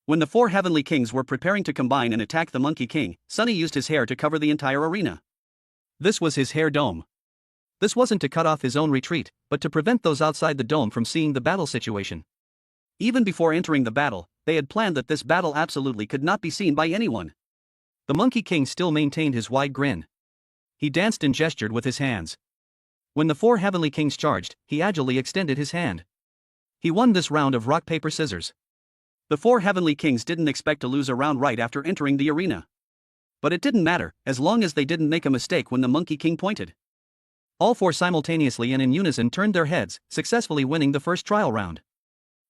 When the four heavenly kings were preparing to combine and attack the Monkey King, Sunny used his hair to cover the entire arena. This was his hair dome. This wasn't to cut off his own retreat, but to prevent those outside the dome from seeing the battle situation. Even before entering the battle, they had planned that this battle absolutely could not be seen by anyone. The Monkey King still maintained his wide grin. He danced and gestured with his hands. When the four heavenly kings charged, he agilely extended his hand. He won this round of rock paper scissors. The four heavenly kings didn't expect to lose a round right after entering the arena. But it didn't matter, as long as they didn't make a mistake when the Monkey King pointed. All four simultaneously and in unison turned their heads, successfully winning the first trial round.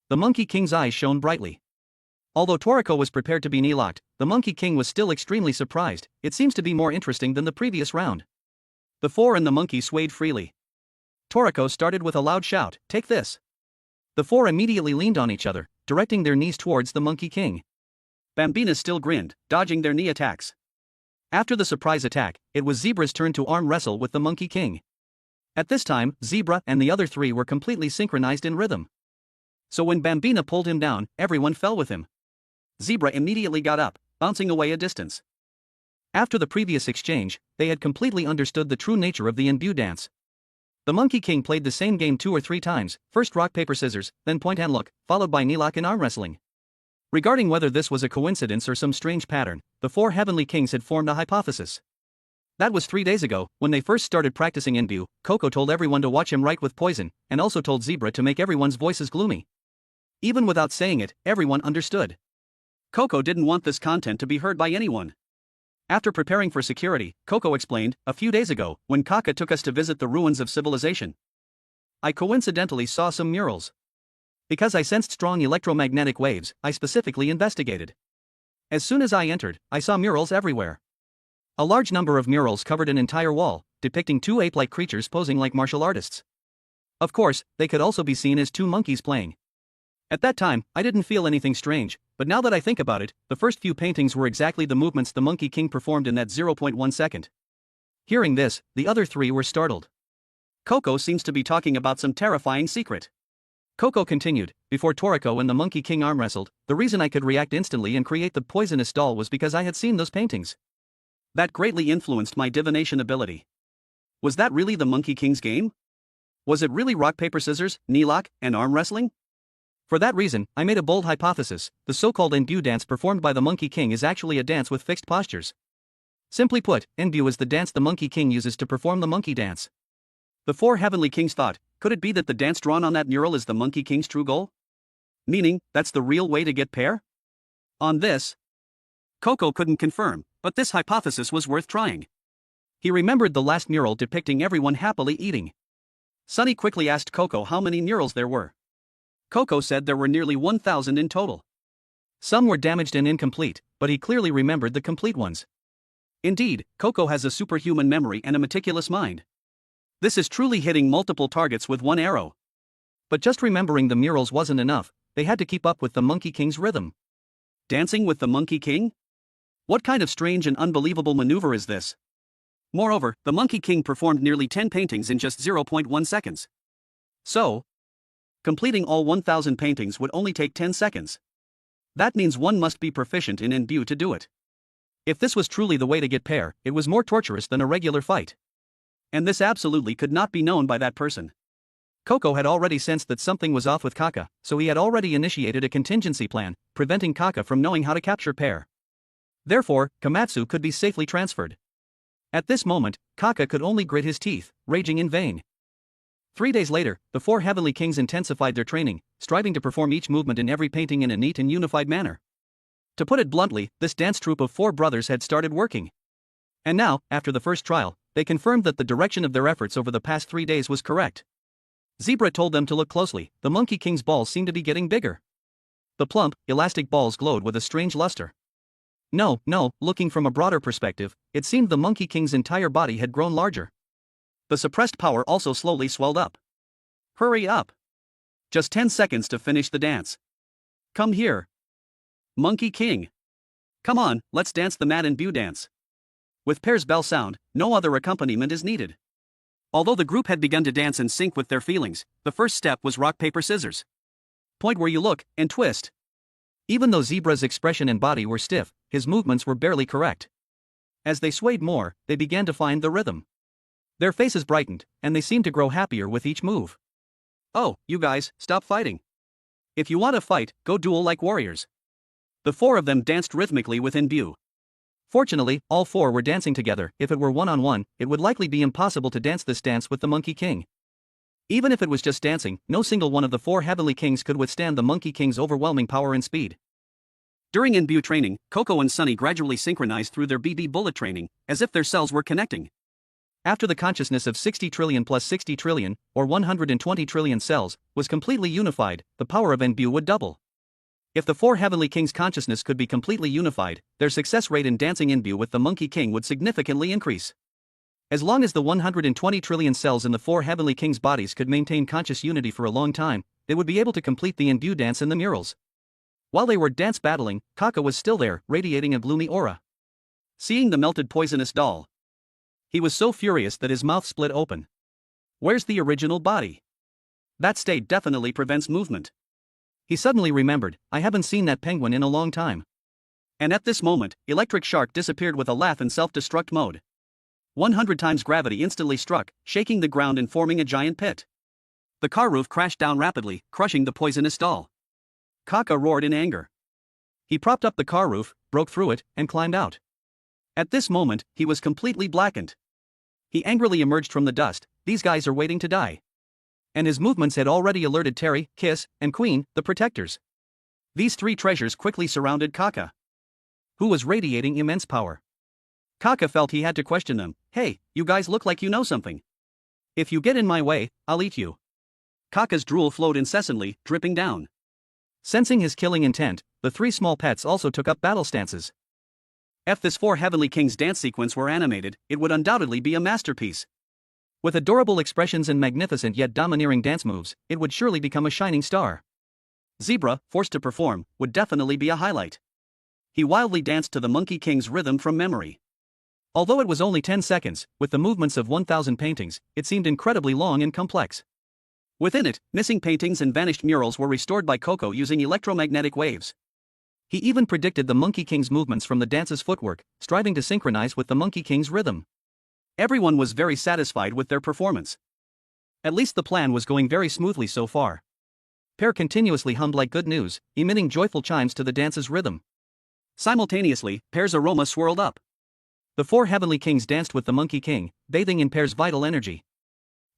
The Monkey King's eyes shone brightly. Although Toriko was prepared to be knee-locked, the Monkey King was still extremely surprised. It seems to be more interesting than the previous round. The four and the monkey swayed freely. Toriko started with a loud shout, "Take this!" The four immediately leaned on each other, directing their knees towards the Monkey King. Bambina still grinned, dodging their knee attacks. After the surprise attack, it was Zebra's turn to arm wrestle with the Monkey King. At this time, Zebra and the other three were completely synchronized in rhythm. So when Bambina pulled him down, everyone fell with him. Zebra immediately got up, bouncing away a distance. After the previous exchange, they had completely understood the true nature of the imbue dance. The Monkey King played the same game 2 or 3 times, first rock paper scissors, then point and look, followed by knee lock and arm wrestling. Regarding whether this was a coincidence or some strange pattern, the four heavenly kings had formed a hypothesis. That was 3 days ago, when they first started practicing imbue. Coco told everyone to watch him write with poison, and also told Zebra to make everyone's voices gloomy. Even without saying it, everyone understood. Coco didn't want this content to be heard by anyone. After preparing for security, Coco explained, "A few days ago, when Kaka took us to visit the ruins of civilization, I coincidentally saw some murals. Because I sensed strong electromagnetic waves, I specifically investigated. As soon as I entered, I saw murals everywhere. A large number of murals covered an entire wall, depicting 2 ape-like creatures posing like martial artists. Of course, they could also be seen as 2 monkeys playing. At that time, I didn't feel anything strange, but now that I think about it, the first few paintings were exactly the movements the Monkey King performed in that 0.1 second. Hearing this, the other 3 were startled. Coco seems to be talking about some terrifying secret. Coco continued, "Before Toriko and the Monkey King arm wrestled, the reason I could react instantly and create the poisonous doll was because I had seen those paintings. That greatly influenced my divination ability. Was that really the Monkey King's game? Was it really rock paper scissors, knee lock, and arm wrestling? For that reason, I made a bold hypothesis: the so-called imbue dance performed by the Monkey King is actually a dance with fixed postures. Simply put, imbue is the dance the Monkey King uses to perform the monkey dance." The four heavenly kings thought, could it be that the dance drawn on that mural is the Monkey King's true goal? Meaning, that's the real way to get pair? On this, Coco couldn't confirm, but this hypothesis was worth trying. He remembered the last mural depicting everyone happily eating. Sunny quickly asked Coco how many murals there were. Coco said there were nearly 1,000 in total. Some were damaged and incomplete, but he clearly remembered the complete ones. Indeed, Coco has a superhuman memory and a meticulous mind. This is truly hitting multiple targets with one arrow. But just remembering the murals wasn't enough, they had to keep up with the Monkey King's rhythm. Dancing with the Monkey King? What kind of strange and unbelievable maneuver is this? Moreover, the Monkey King performed nearly 10 paintings in just 0.1 seconds. So, completing all 1,000 paintings would only take 10 seconds. That means one must be proficient in imbue to do it. If this was truly the way to get pair, it was more torturous than a regular fight. And this absolutely could not be known by that person. Coco had already sensed that something was off with Kaka, so he had already initiated a contingency plan, preventing Kaka from knowing how to capture pair. Therefore, Komatsu could be safely transferred. At this moment, Kaka could only grit his teeth, raging in vain. 3 days later, the four heavenly kings intensified their training, striving to perform each movement in every painting in a neat and unified manner. To put it bluntly, this dance troupe of 4 brothers had started working. And now, after the first trial, they confirmed that the direction of their efforts over the past 3 days was correct. Zebra told them to look closely. The Monkey King's balls seemed to be getting bigger. The plump, elastic balls glowed with a strange luster. No, looking from a broader perspective, it seemed the Monkey King's entire body had grown larger. The suppressed power also slowly swelled up. Hurry up! Just 10 seconds to finish the dance. Come here, Monkey King. Come on, let's dance the mad imbue dance. With Pear's bell sound, no other accompaniment is needed. Although the group had begun to dance in sync with their feelings, the first step was rock paper scissors. Point where you look, and twist. Even though Zebra's expression and body were stiff, his movements were barely correct. As they swayed more, they began to find the rhythm. Their faces brightened, and they seemed to grow happier with each move. "Oh, you guys, stop fighting. If you want to fight, go duel like warriors." The four of them danced rhythmically within view. Fortunately, all four were dancing together. If it were one-on-one, it would likely be impossible to dance this dance with the Monkey King. Even if it was just dancing, no single one of the four Heavenly Kings could withstand the Monkey King's overwhelming power and speed. During in-view training, Coco and Sunny gradually synchronized through their BB bullet training, as if their cells were connecting. After the consciousness of 60 trillion plus 60 trillion, or 120 trillion cells, was completely unified, the power of in-view would double. If the four Heavenly Kings' consciousness could be completely unified, their success rate in dancing in-view with the Monkey King would significantly increase. As long as the 120 trillion cells in the four Heavenly Kings' bodies could maintain conscious unity for a long time, they would be able to complete the in-view dance in the murals. While they were dance battling, Kaka was still there, radiating a gloomy aura. Seeing the melted poisonous doll, he was so furious that his mouth split open. Where's the original body? That state definitely prevents movement. He suddenly remembered, I haven't seen that penguin in a long time. And at this moment, Electric Shark disappeared with a laugh in self-destruct mode. 100 times gravity instantly struck, shaking the ground and forming a giant pit. The car roof crashed down rapidly, crushing the poisonous doll. Kaka roared in anger. He propped up the car roof, broke through it, and climbed out. At this moment, he was completely blackened. He angrily emerged from the dust. These guys are waiting to die. And his movements had already alerted Terry, Kiss, and Queen, the protectors. These three treasures quickly surrounded Kaka, who was radiating immense power. Kaka felt he had to question them. Hey, you guys look like you know something. If you get in my way, I'll eat you. Kaka's drool flowed incessantly, dripping down. Sensing his killing intent, the three small pets also took up battle stances. If this four Heavenly Kings dance sequence were animated, it would undoubtedly be a masterpiece. With adorable expressions and magnificent yet domineering dance moves, it would surely become a shining star. Zebra, forced to perform, would definitely be a highlight. He wildly danced to the Monkey King's rhythm from memory. Although it was only 10 seconds, with the movements of 1,000 paintings, it seemed incredibly long and complex. Within it, missing paintings and vanished murals were restored by Coco using electromagnetic waves. He even predicted the Monkey King's movements from the dance's footwork, striving to synchronize with the Monkey King's rhythm. Everyone was very satisfied with their performance. At least the plan was going very smoothly so far. Pear continuously hummed like good news, emitting joyful chimes to the dance's rhythm. Simultaneously, Pear's aroma swirled up. The four Heavenly Kings danced with the Monkey King, bathing in Pear's vital energy.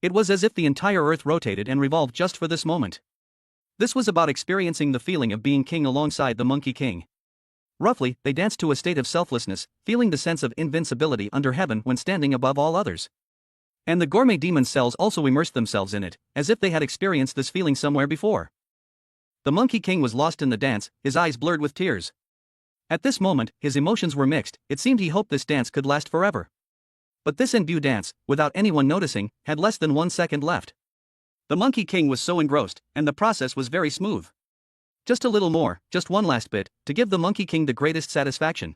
It was as if the entire earth rotated and revolved just for this moment. This was about experiencing the feeling of being king alongside the Monkey King. Roughly, they danced to a state of selflessness, feeling the sense of invincibility under heaven when standing above all others. And the gourmet demon cells also immersed themselves in it, as if they had experienced this feeling somewhere before. The Monkey King was lost in the dance, his eyes blurred with tears. At this moment, his emotions were mixed. It seemed he hoped this dance could last forever. But this in-view dance, without anyone noticing, had less than 1 second left. The Monkey King was so engrossed, and the process was very smooth. Just a little more, just one last bit, to give the Monkey King the greatest satisfaction.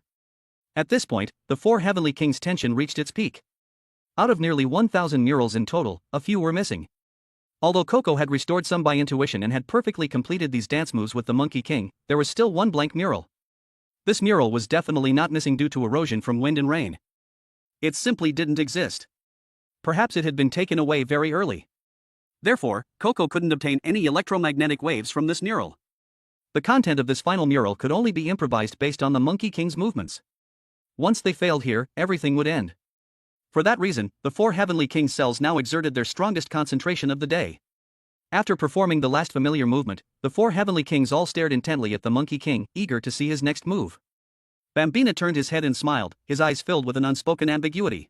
At this point, the four Heavenly Kings' tension reached its peak. Out of nearly 1,000 murals in total, a few were missing. Although Coco had restored some by intuition and had perfectly completed these dance moves with the Monkey King, there was still one blank mural. This mural was definitely not missing due to erosion from wind and rain. It simply didn't exist. Perhaps it had been taken away very early. Therefore, Coco couldn't obtain any electromagnetic waves from this mural. The content of this final mural could only be improvised based on the Monkey King's movements. Once they failed here, everything would end. For that reason, the four Heavenly King cells now exerted their strongest concentration of the day. After performing the last familiar movement, the four Heavenly Kings all stared intently at the Monkey King, eager to see his next move. Bambina turned his head and smiled, his eyes filled with an unspoken ambiguity.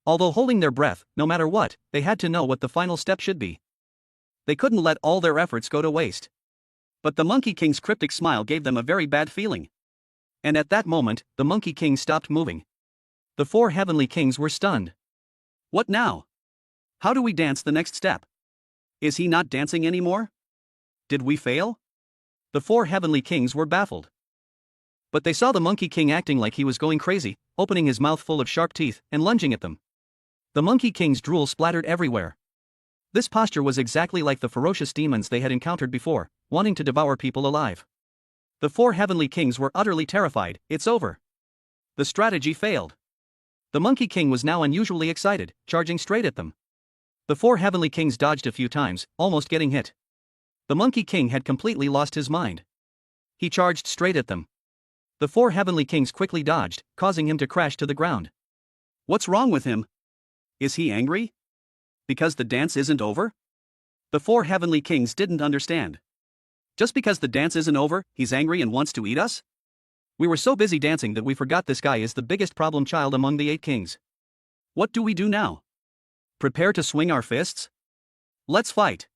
Although holding their breath, no matter what, they had to know what the final step should be. They couldn't let all their efforts go to waste. But the Monkey King's cryptic smile gave them a very bad feeling. And at that moment, the Monkey King stopped moving. The four Heavenly Kings were stunned. What now? How do we dance the next step? Is he not dancing anymore? Did we fail? The four Heavenly Kings were baffled. But they saw the Monkey King acting like he was going crazy, opening his mouth full of sharp teeth and lunging at them. The Monkey King's drool splattered everywhere. This posture was exactly like the ferocious demons they had encountered before, wanting to devour people alive. The 4 heavenly kings were utterly terrified. It's over. The strategy failed. The Monkey King was now unusually excited, charging straight at them. The 4 heavenly kings dodged a few times, almost getting hit. The Monkey King had completely lost his mind. He charged straight at them. The 4 heavenly kings quickly dodged, causing him to crash to the ground. What's wrong with him? Is he angry? Because the dance isn't over? The 4 heavenly kings didn't understand. Just because the dance isn't over, he's angry and wants to eat us? We were so busy dancing that we forgot this guy is the biggest problem child among the 8 kings. What do we do now? Prepare to swing our fists? Let's fight.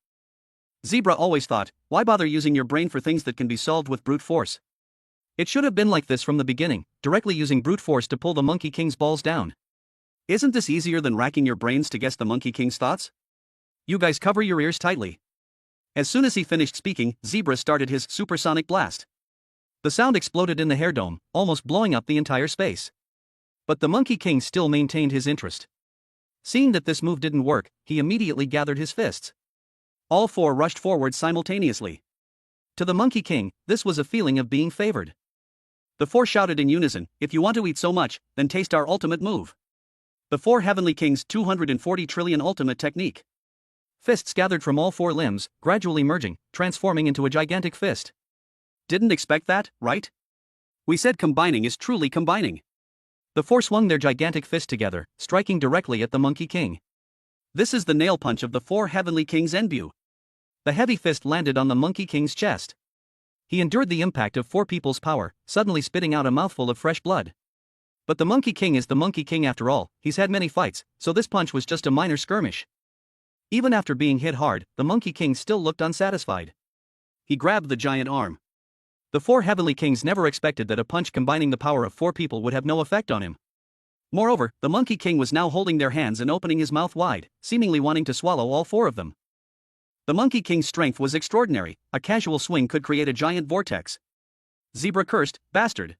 Zebra always thought, why bother using your brain for things that can be solved with brute force? It should have been like this from the beginning, directly using brute force to pull the Monkey King's balls down. Isn't this easier than racking your brains to guess the Monkey King's thoughts? You guys cover your ears tightly. As soon as he finished speaking, Zebra started his supersonic blast. The sound exploded in the hair dome, almost blowing up the entire space. But the Monkey King still maintained his interest. Seeing that this move didn't work, he immediately gathered his fists. All 4 rushed forward simultaneously. To the Monkey King, this was a feeling of being favored. The 4 shouted in unison, if you want to eat so much, then taste our ultimate move. The 4 heavenly kings' 240 trillion ultimate technique. Fists gathered from all 4 limbs, gradually merging, transforming into a gigantic fist. Didn't expect that, right? We said combining is truly combining. The 4 swung their gigantic fist together, striking directly at the Monkey King. This is the nail punch of the 4 heavenly kings' Enbu. The heavy fist landed on the Monkey King's chest. He endured the impact of 4 people's power, suddenly spitting out a mouthful of fresh blood. But the Monkey King is the Monkey King after all, he's had many fights, so this punch was just a minor skirmish. Even after being hit hard, the Monkey King still looked unsatisfied. He grabbed the giant arm. The 4 heavenly kings never expected that a punch combining the power of 4 people would have no effect on him. Moreover, the Monkey King was now holding their hands and opening his mouth wide, seemingly wanting to swallow all 4 of them. The Monkey King's strength was extraordinary, a casual swing could create a giant vortex. Zebra cursed, bastard.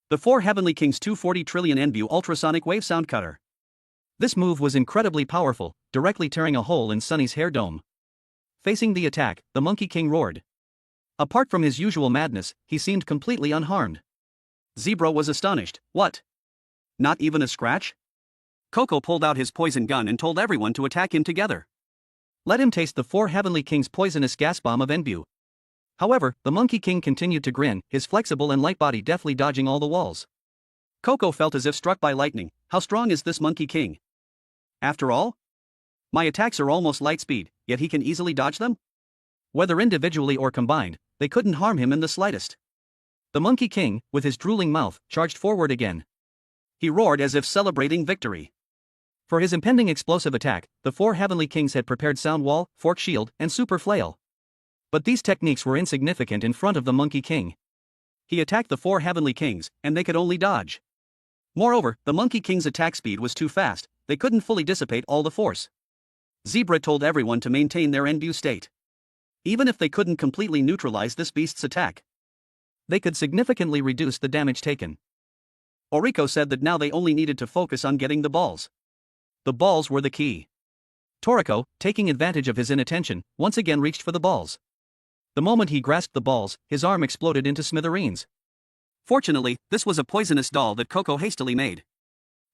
The 4 heavenly kings' 240 trillion Enbu ultrasonic wave sound cutter. This move was incredibly powerful, directly tearing a hole in Sunny's hair dome. Facing the attack, the Monkey King roared. Apart from his usual madness, he seemed completely unharmed. Zebra was astonished. What? Not even a scratch? Coco pulled out his poison gun and told everyone to attack him together. Let him taste the 4 heavenly kings' poisonous gas bomb of Enbu. However, the Monkey King continued to grin, his flexible and light body deftly dodging all the walls. Coco felt as if struck by lightning. How strong is this Monkey King? After all? My attacks are almost light speed, yet he can easily dodge them? Whether individually or combined, they couldn't harm him in the slightest. The Monkey King, with his drooling mouth, charged forward again. He roared as if celebrating victory. For his impending explosive attack, the 4 heavenly kings had prepared sound wall, fork shield, and super flail. But these techniques were insignificant in front of the Monkey King. He attacked the 4 heavenly kings, and they could only dodge. Moreover, the Monkey King's attack speed was too fast, they couldn't fully dissipate all the force. Zebra told everyone to maintain their Enbu state. Even if they couldn't completely neutralize this beast's attack, they could significantly reduce the damage taken. Toriko said that now they only needed to focus on getting the balls. The balls were the key. Toriko, taking advantage of his inattention, once again reached for the balls. The moment he grasped the balls, his arm exploded into smithereens. Fortunately, this was a poisonous doll that Coco hastily made.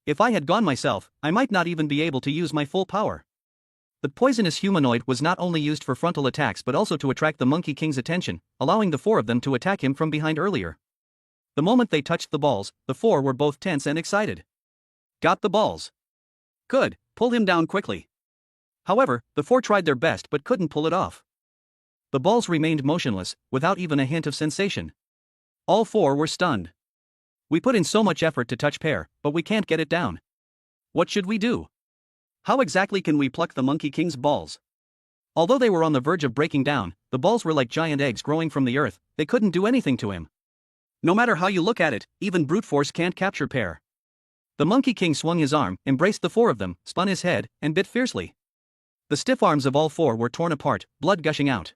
If I had gone myself, I might not even be able to use my full power. The poisonous humanoid was not only used for frontal attacks but also to attract the Monkey King's attention, allowing the 4 of them to attack him from behind earlier. The moment they touched the balls, the 4 were both tense and excited. Got the balls. Good, pull him down quickly. However, the 4 tried their best but couldn't pull it off. The balls remained motionless, without even a hint of sensation. All 4 were stunned. We put in so much effort to touch Pear, but we can't get it down. What should we do? How exactly can we pluck the Monkey King's balls? Although they were on the verge of breaking down, the balls were like giant eggs growing from the earth, they couldn't do anything to him. No matter how you look at it, even brute force can't capture Pear. The Monkey King swung his arm, embraced the 4 of them, spun his head, and bit fiercely. The stiff arms of all 4 were torn apart, blood gushing out.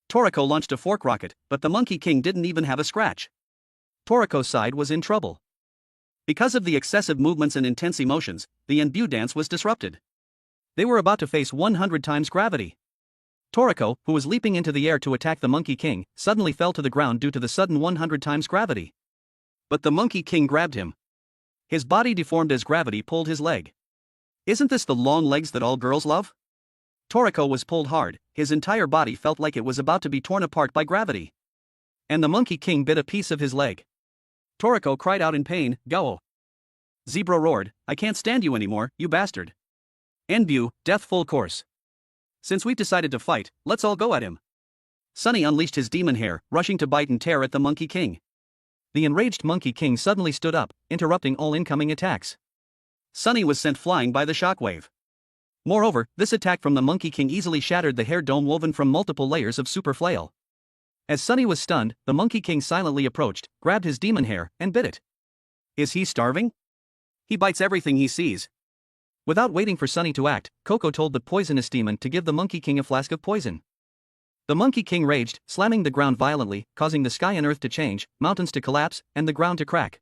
Toriko launched a fork rocket, but the Monkey King didn't even have a scratch. Toriko's side was in trouble. Because of the excessive movements and intense emotions, the Enbu dance was disrupted. They were about to face 100 times gravity. Toriko, who was leaping into the air to attack the Monkey King, suddenly fell to the ground due to the sudden 100 times gravity. But the Monkey King grabbed him. His body deformed as gravity pulled his leg. Isn't this the long legs that all girls love? Toriko was pulled hard, his entire body felt like it was about to be torn apart by gravity. And the Monkey King bit a piece of his leg. Toriko cried out in pain, "Go!" Zebra roared, "I can't stand you anymore, you bastard. Enbu, death full course. Since we've decided to fight, let's all go at him." Sunny unleashed his demon hair, rushing to bite and tear at the Monkey King. The enraged Monkey King suddenly stood up, interrupting all incoming attacks. Sunny was sent flying by the shockwave. Moreover, this attack from the Monkey King easily shattered the hair dome woven from multiple layers of super flail. As Sunny was stunned, the Monkey King silently approached, grabbed his demon hair, and bit it. Is he starving? He bites everything he sees. Without waiting for Sunny to act, Coco told the poisonous demon to give the Monkey King a flask of poison. The Monkey King raged, slamming the ground violently, causing the sky and earth to change, mountains to collapse, and the ground to crack.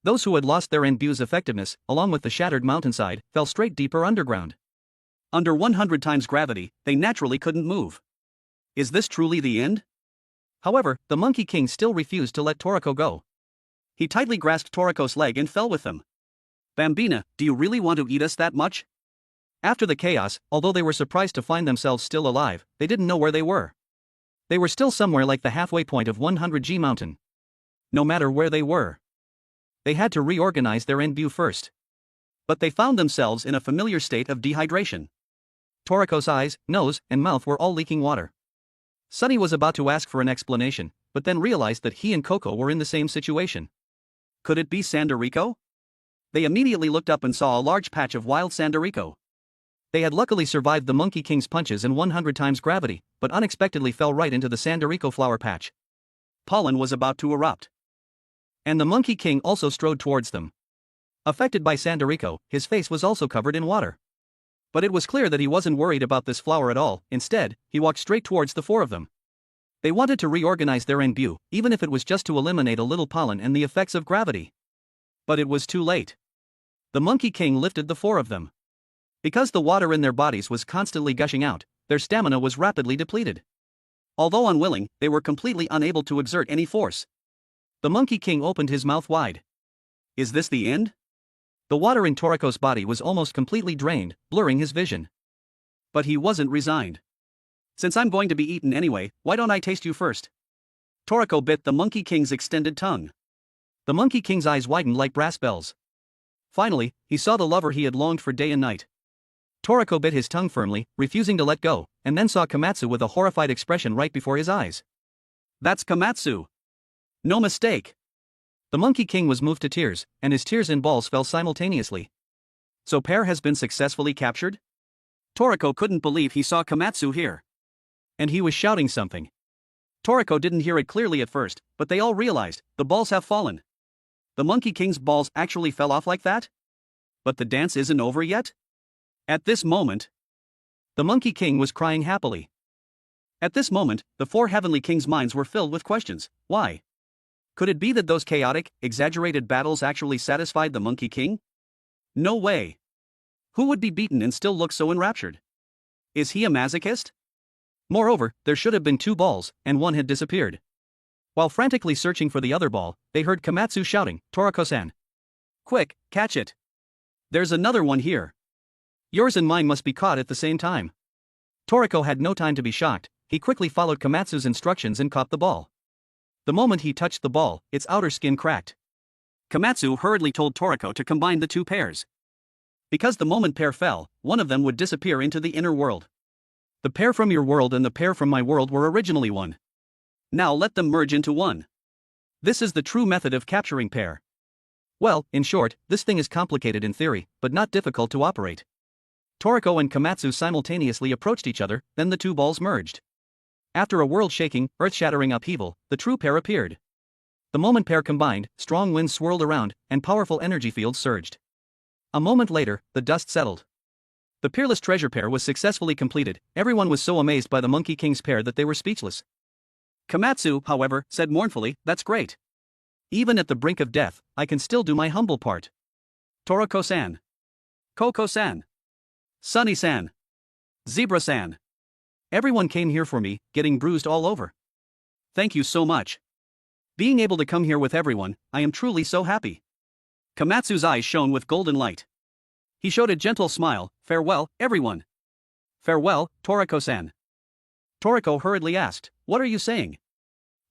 Those who had lost their Enbu's effectiveness, along with the shattered mountainside, fell straight deeper underground. Under 100 times gravity, they naturally couldn't move. Is this truly the end? However, the Monkey King still refused to let Toriko go. He tightly grasped Toriko's leg and fell with them. Bambina, do you really want to eat us that much? After the chaos, although they were surprised to find themselves still alive, they didn't know where they were. They were still somewhere like the halfway point of 100G Mountain. No matter where they were, they had to reorganize their Enbu first. But they found themselves in a familiar state of dehydration. Toriko's eyes, nose, and mouth were all leaking water. Sunny was about to ask for an explanation, but then realized that he and Coco were in the same situation. Could it be Sandorico? They immediately looked up and saw a large patch of wild Sandorico. They had luckily survived the Monkey King's punches and 100 times gravity, but unexpectedly fell right into the Sandorico flower patch. Pollen was about to erupt. And the Monkey King also strode towards them. Affected by Sandorico, his face was also covered in water. But it was clear that he wasn't worried about this flower at all. Instead, he walked straight towards the four of them. They wanted to reorganize their Enbu, even if it was just to eliminate a little pollen and the effects of gravity. But it was too late. The Monkey King lifted the four of them. Because the water in their bodies was constantly gushing out, their stamina was rapidly depleted. Although unwilling, they were completely unable to exert any force. The Monkey King opened his mouth wide. Is this the end? The water in Toriko's body was almost completely drained, blurring his vision. But he wasn't resigned. Since I'm going to be eaten anyway, why don't I taste you first? Toriko bit the Monkey King's extended tongue. The Monkey King's eyes widened like brass bells. Finally, he saw the lover he had longed for day and night. Toriko bit his tongue firmly, refusing to let go, and then saw Komatsu with a horrified expression right before his eyes. That's Komatsu. No mistake. The Monkey King was moved to tears, and his tears and balls fell simultaneously. So Pear has been successfully captured? Toriko couldn't believe he saw Komatsu here. And he was shouting something. Toriko didn't hear it clearly at first, but they all realized, the balls have fallen. The Monkey King's balls actually fell off like that? But the dance isn't over yet? At this moment, the Monkey King was crying happily. At this moment, the four Heavenly Kings' minds were filled with questions. Why? Could it be that those chaotic, exaggerated battles actually satisfied the Monkey King? No way. Who would be beaten and still look so enraptured? Is he a masochist? Moreover, there should have been two balls, and one had disappeared. While frantically searching for the other ball, they heard Komatsu shouting, "Toriko-san! Quick, catch it! There's another one here. Yours and mine must be caught at the same time." Toriko had no time to be shocked. He quickly followed Komatsu's instructions and caught the ball. The moment he touched the ball, its outer skin cracked. Komatsu hurriedly told Toriko to combine the two pairs. Because the moment Pear fell, one of them would disappear into the inner world. The pair from your world and the pair from my world were originally one. Now let them merge into one. This is the true method of capturing Pear. Well, in short, this thing is complicated in theory, but not difficult to operate. Toriko and Komatsu simultaneously approached each other, then the two balls merged. After a world-shaking, earth-shattering upheaval, the true pair appeared. The moment Pear combined, strong winds swirled around, and powerful energy fields surged. A moment later, the dust settled. The peerless treasure pair was successfully completed. Everyone was so amazed by the Monkey King's pair that they were speechless. Komatsu, however, said mournfully, "That's great. Even at the brink of death, I can still do my humble part. Toriko-san. Coco-san. Sunny-san. Zebra-san. Everyone came here for me, getting bruised all over. Thank you so much. Being able to come here with everyone, I am truly so happy. Komatsu's eyes shone with golden light. He showed a gentle smile. Farewell, everyone. Farewell, Toriko-san. Toriko hurriedly asked, what are you saying?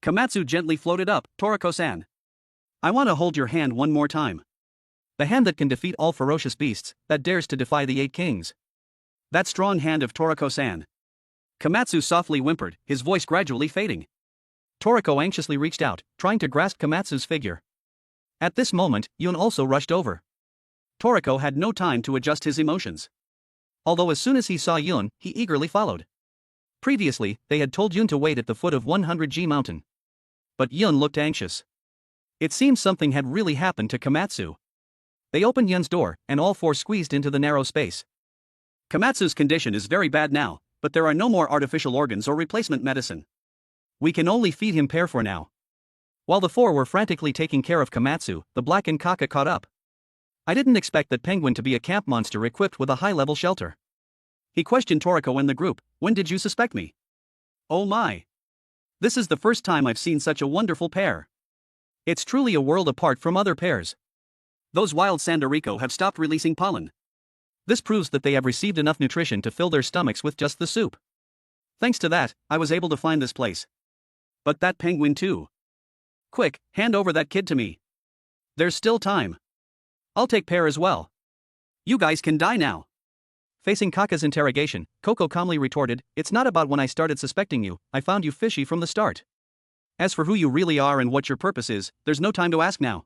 Komatsu gently floated up, Toriko-san. I want to hold your hand one more time. The hand that can defeat all ferocious beasts, that dares to defy the 8 kings. That strong hand of Toriko-san. Komatsu softly whimpered, his voice gradually fading. Toriko anxiously reached out, trying to grasp Komatsu's figure. At this moment, Yun also rushed over. Toriko had no time to adjust his emotions. Although as soon as he saw Yun, he eagerly followed. Previously, they had told Yun to wait at the foot of 100G mountain. But Yun looked anxious. It seemed something had really happened to Komatsu. They opened Yun's door, and all 4 squeezed into the narrow space. Komatsu's condition is very bad now, but there are no more artificial organs or replacement medicine. We can only feed him pear for now. While the 4 were frantically taking care of Komatsu, the blackened Kaka caught up. I didn't expect that penguin to be a camp monster equipped with a high-level shelter. He questioned Toriko and the group, when did you suspect me? Oh my. This is the first time I've seen such a wonderful pear. It's truly a world apart from other pears. Those wild Sandariko have stopped releasing pollen. This proves that they have received enough nutrition to fill their stomachs with just the soup. Thanks to that, I was able to find this place. But that penguin too. Quick, hand over that kid to me. There's still time. I'll take pear as well. You guys can die now. Facing Kaka's interrogation, Coco calmly retorted, it's not about when I started suspecting you, I found you fishy from the start. As for who you really are and what your purpose is, there's no time to ask now.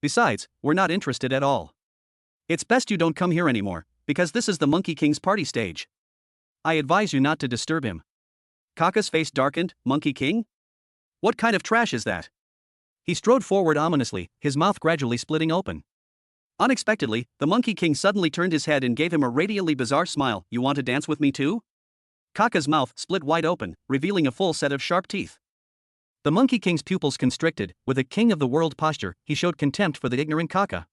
Besides, we're not interested at all. It's best you don't come here anymore, because this is the Monkey King's party stage. I advise you not to disturb him. Kaka's face darkened, Monkey King? What kind of trash is that? He strode forward ominously, his mouth gradually splitting open. Unexpectedly, the Monkey King suddenly turned his head and gave him a radiantly bizarre smile. You want to dance with me too? Kaka's mouth split wide open, revealing a full set of sharp teeth. The Monkey King's pupils constricted, with a king of the world posture, he showed contempt for the ignorant Kaka.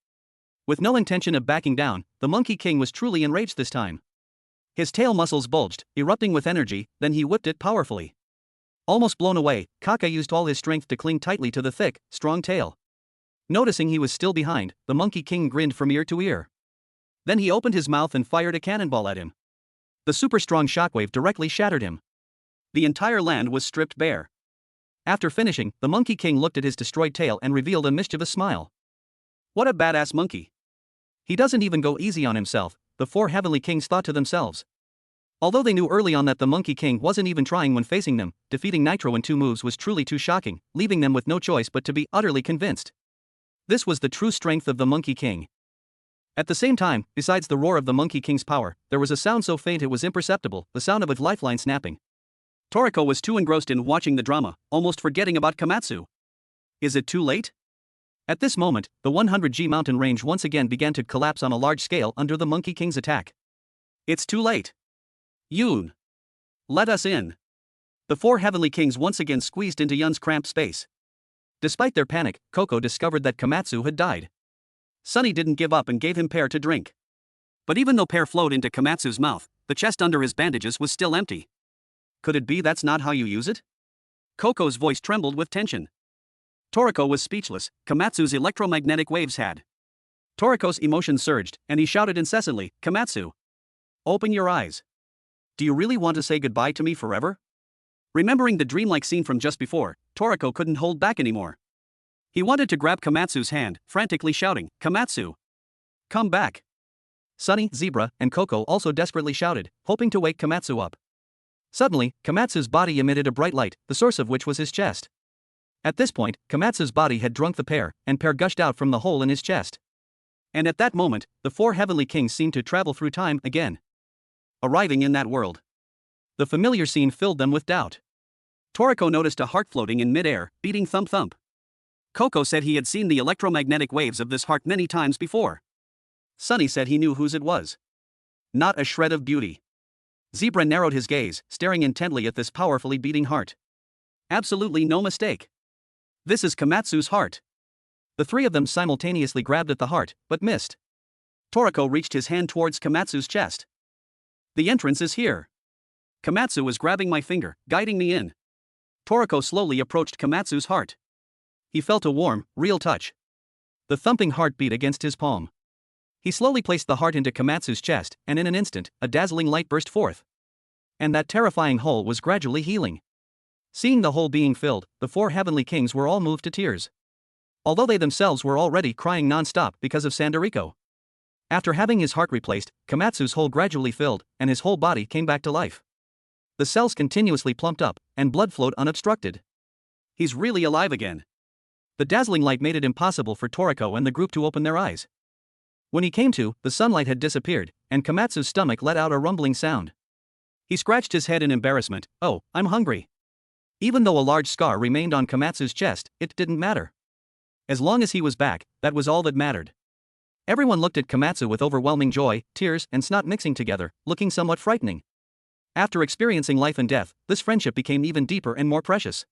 With no intention of backing down, the Monkey King was truly enraged this time. His tail muscles bulged, erupting with energy, then he whipped it powerfully. Almost blown away, Kaka used all his strength to cling tightly to the thick, strong tail. Noticing he was still behind, the Monkey King grinned from ear to ear. Then he opened his mouth and fired a cannonball at him. The super-strong shockwave directly shattered him. The entire land was stripped bare. After finishing, the Monkey King looked at his destroyed tail and revealed a mischievous smile. What a badass monkey. He doesn't even go easy on himself, the 4 heavenly kings thought to themselves. Although they knew early on that the Monkey King wasn't even trying when facing them, defeating Nitro in 2 moves was truly too shocking, leaving them with no choice but to be utterly convinced. This was the true strength of the Monkey King. At the same time, besides the roar of the Monkey King's power, there was a sound so faint it was imperceptible, the sound of a lifeline snapping. Toriko was too engrossed in watching the drama, almost forgetting about Komatsu. Is it too late? At this moment, the 100G mountain range once again began to collapse on a large scale under the Monkey King's attack. It's too late. Yun. Let us in. The 4 heavenly kings once again squeezed into Yun's cramped space. Despite their panic, Coco discovered that Komatsu had died. Sunny didn't give up and gave him pear to drink. But even though pear flowed into Komatsu's mouth, the chest under his bandages was still empty. Could it be that's not how you use it? Coco's voice trembled with tension. Toriko was speechless, Komatsu's electromagnetic waves had. Toriko's emotions surged, and he shouted incessantly, Komatsu! Open your eyes. Do you really want to say goodbye to me forever? Remembering the dreamlike scene from just before, Toriko couldn't hold back anymore. He wanted to grab Komatsu's hand, frantically shouting, Komatsu! Come back! Sunny, Zebra, and Coco also desperately shouted, hoping to wake Komatsu up. Suddenly, Komatsu's body emitted a bright light, the source of which was his chest. At this point, Komatsu's body had drunk the pear, and pear gushed out from the hole in his chest. And at that moment, the 4 heavenly kings seemed to travel through time again. Arriving in that world. The familiar scene filled them with doubt. Toriko noticed a heart floating in mid-air, beating thump-thump. Coco said he had seen the electromagnetic waves of this heart many times before. Sunny said he knew whose it was. Not a shred of beauty. Zebra narrowed his gaze, staring intently at this powerfully beating heart. Absolutely no mistake. This is Komatsu's heart. The 3 of them simultaneously grabbed at the heart, but missed. Toriko reached his hand towards Komatsu's chest. The entrance is here. Komatsu was grabbing my finger, guiding me in. Toriko slowly approached Komatsu's heart. He felt a warm, real touch. The thumping heart beat against his palm. He slowly placed the heart into Komatsu's chest, and in an instant, a dazzling light burst forth. And that terrifying hole was gradually healing. Seeing the hole being filled, the four heavenly kings were all moved to tears. Although they themselves were already crying non-stop because of Sandariko. After having his heart replaced, Komatsu's hole gradually filled, and his whole body came back to life. The cells continuously plumped up, and blood flowed unobstructed. He's really alive again. The dazzling light made it impossible for Toriko and the group to open their eyes. When he came to, the sunlight had disappeared, and Komatsu's stomach let out a rumbling sound. He scratched his head in embarrassment. Oh, I'm hungry. Even though a large scar remained on Komatsu's chest, it didn't matter. As long as he was back, that was all that mattered. Everyone looked at Komatsu with overwhelming joy, tears and snot mixing together, looking somewhat frightening. After experiencing life and death, this friendship became even deeper and more precious.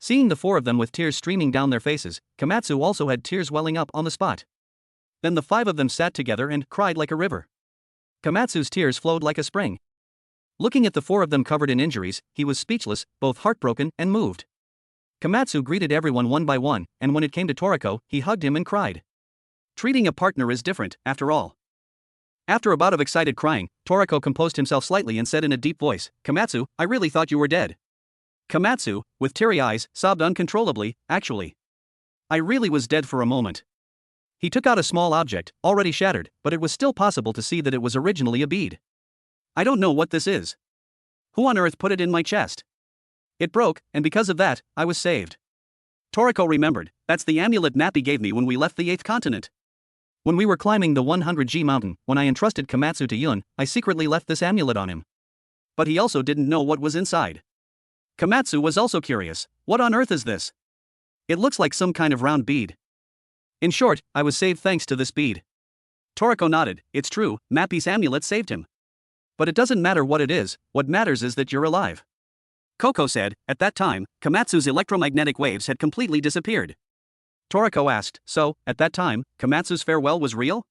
Seeing the four of them with tears streaming down their faces, Komatsu also had tears welling up on the spot. Then the five of them sat together and cried like a river. Komatsu's tears flowed like a spring. Looking at the four of them covered in injuries, he was speechless, both heartbroken and moved. Komatsu greeted everyone one by one, and when it came to Toriko, he hugged him and cried. Treating a partner is different, after all. After a bout of excited crying, Toriko composed himself slightly and said in a deep voice, Komatsu, I really thought you were dead. Komatsu, with teary eyes, sobbed uncontrollably, actually. I really was dead for a moment. He took out a small object, already shattered, but it was still possible to see that it was originally a bead. I don't know what this is. Who on earth put it in my chest? It broke, and because of that, I was saved. Toriko remembered, that's the amulet Mappy gave me when we left the 8th continent. When we were climbing the 100G mountain, when I entrusted Komatsu to Yun, I secretly left this amulet on him. But he also didn't know what was inside. Komatsu was also curious, what on earth is this? It looks like some kind of round bead. In short, I was saved thanks to this bead. Toriko nodded, it's true, Mappy's amulet saved him. But it doesn't matter what it is, what matters is that you're alive. Coco said, at that time, Komatsu's electromagnetic waves had completely disappeared. Toriko asked, so, at that time, Komatsu's farewell was real?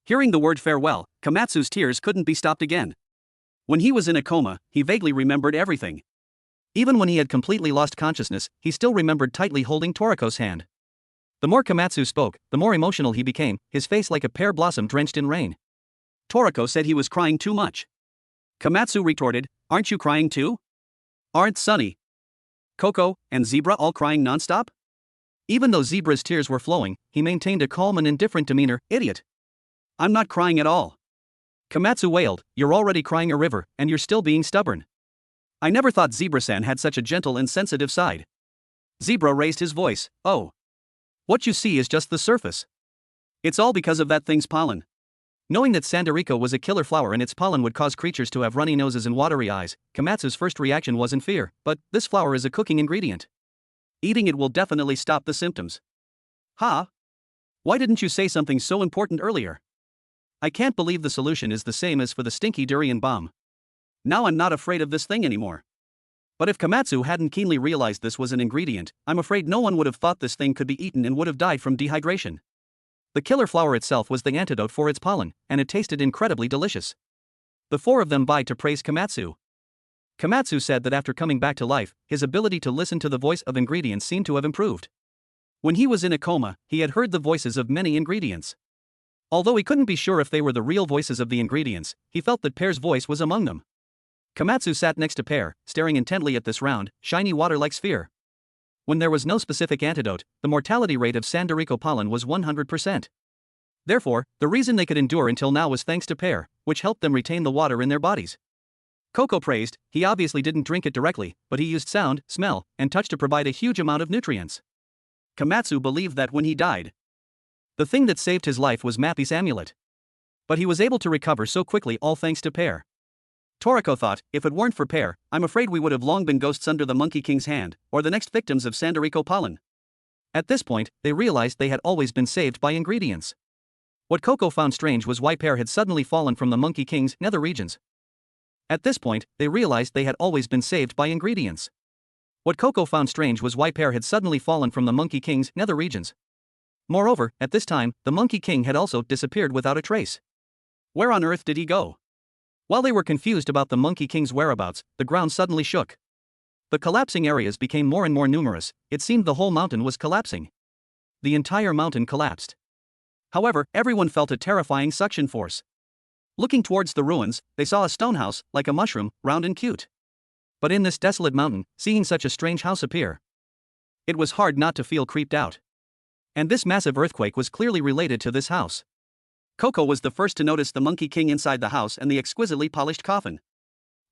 Hearing the word farewell, Komatsu's tears couldn't be stopped again. When he was in a coma, he vaguely remembered everything. Even when he had completely lost consciousness, he still remembered tightly holding Toriko's hand. The more Komatsu spoke, the more emotional he became, his face like a pear blossom drenched in rain. Toriko said he was crying too much. Komatsu retorted, aren't you crying too? Aren't Sunny, Coco, and Zebra all crying nonstop? Even though Zebra's tears were flowing, he maintained a calm and indifferent demeanor, idiot. I'm not crying at all. Komatsu wailed, you're already crying a river, and you're still being stubborn. I never thought Zebra-san had such a gentle and sensitive side. Zebra raised his voice, oh. What you see is just the surface. It's all because of that thing's pollen. Knowing that Sandariko was a killer flower and its pollen would cause creatures to have runny noses and watery eyes, Komatsu's first reaction wasn't fear, but this flower is a cooking ingredient. Eating it will definitely stop the symptoms. Huh? Why didn't you say something so important earlier? I can't believe the solution is the same as for the stinky durian bomb. Now I'm not afraid of this thing anymore. But if Komatsu hadn't keenly realized this was an ingredient, I'm afraid no one would have thought this thing could be eaten and would have died from dehydration. The killer flower itself was the antidote for its pollen, and it tasted incredibly delicious. The four of them vied to praise Komatsu. Komatsu said that after coming back to life, his ability to listen to the voice of ingredients seemed to have improved. When he was in a coma, he had heard the voices of many ingredients. Although he couldn't be sure if they were the real voices of the ingredients, he felt that Pear's voice was among them. Komatsu sat next to Pear, staring intently at this round, shiny water-like sphere. When there was no specific antidote, the mortality rate of Sandariko pollen was 100%. Therefore, the reason they could endure until now was thanks to Pear, which helped them retain the water in their bodies. Coco praised, he obviously didn't drink it directly, but he used sound, smell, and touch to provide a huge amount of nutrients. Komatsu believed that when he died, the thing that saved his life was Mappy's amulet. But he was able to recover so quickly all thanks to Pear. Toriko thought, if it weren't for Pear, I'm afraid we would have long been ghosts under the Monkey King's hand, or the next victims of Sandariko pollen. At this point, they realized they had always been saved by ingredients. What Coco found strange was why Pear had suddenly fallen from the Monkey King's nether regions. At this point, they realized they had always been saved by ingredients. What Coco found strange was why Pear had suddenly fallen from the Monkey King's nether regions. Moreover, at this time, the Monkey King had also disappeared without a trace. Where on earth did he go? While they were confused about the Monkey King's whereabouts, the ground suddenly shook. The collapsing areas became more and more numerous. It seemed the whole mountain was collapsing. The entire mountain collapsed. However, everyone felt a terrifying suction force. Looking towards the ruins, they saw a stone house, like a mushroom, round and cute. But in this desolate mountain, seeing such a strange house appear, it was hard not to feel creeped out. And this massive earthquake was clearly related to this house. Coco was the first to notice the Monkey King inside the house and the exquisitely polished coffin.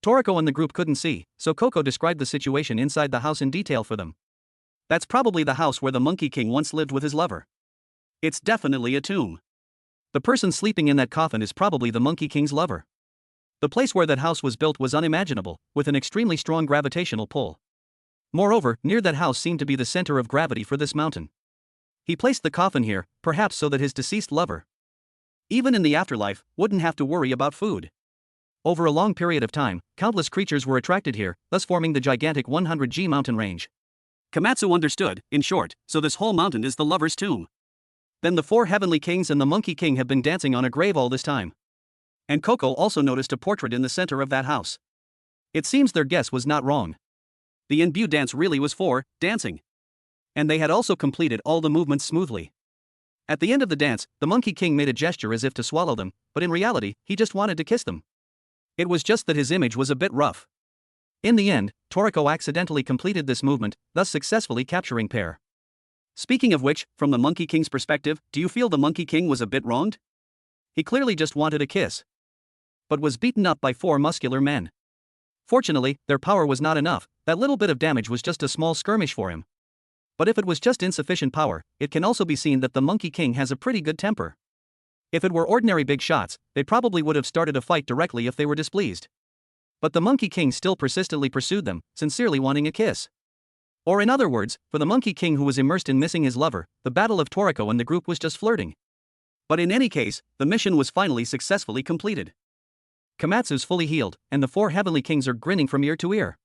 Toriko and the group couldn't see, so Coco described the situation inside the house in detail for them. That's probably the house where the Monkey King once lived with his lover. It's definitely a tomb. The person sleeping in that coffin is probably the Monkey King's lover. The place where that house was built was unimaginable, with an extremely strong gravitational pull. Moreover, near that house seemed to be the center of gravity for this mountain. He placed the coffin here, perhaps so that his deceased lover, even in the afterlife, wouldn't have to worry about food. Over a long period of time, countless creatures were attracted here, thus forming the gigantic 100G mountain range. Komatsu understood, in short, so this whole mountain is the lover's tomb. Then the 4 heavenly kings and the Monkey King have been dancing on a grave all this time. And Coco also noticed a portrait in the center of that house. It seems their guess was not wrong. The Inbu dance really was for dancing. And they had also completed all the movements smoothly. At the end of the dance, the Monkey King made a gesture as if to swallow them, but in reality, he just wanted to kiss them. It was just that his image was a bit rough. In the end, Toriko accidentally completed this movement, thus successfully capturing pair. Speaking of which, from the Monkey King's perspective, do you feel the Monkey King was a bit wronged? He clearly just wanted a kiss, but was beaten up by 4 muscular men. Fortunately, their power was not enough. That little bit of damage was just a small skirmish for him. But if it was just insufficient power, it can also be seen that the Monkey King has a pretty good temper. If it were ordinary big shots, they probably would have started a fight directly if they were displeased. But the Monkey King still persistently pursued them, sincerely wanting a kiss. Or in other words, for the Monkey King who was immersed in missing his lover, the battle of Toriko and the group was just flirting. But in any case, the mission was finally successfully completed. Komatsu's fully healed, and the 4 heavenly kings are grinning from ear to ear.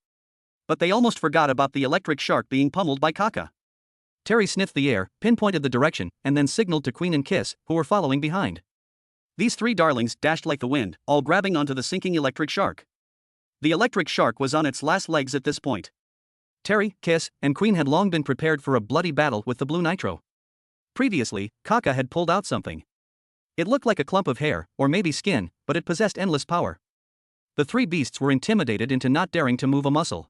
But they almost forgot about the electric shark being pummeled by Kaka. Terry sniffed the air, pinpointed the direction, and then signaled to Queen and Kiss, who were following behind. These 3 darlings dashed like the wind, all grabbing onto the sinking electric shark. The electric shark was on its last legs at this point. Terry, Kiss, and Queen had long been prepared for a bloody battle with the blue Nitro. Previously, Kaka had pulled out something. It looked like a clump of hair, or maybe skin, but it possessed endless power. The 3 beasts were intimidated into not daring to move a muscle.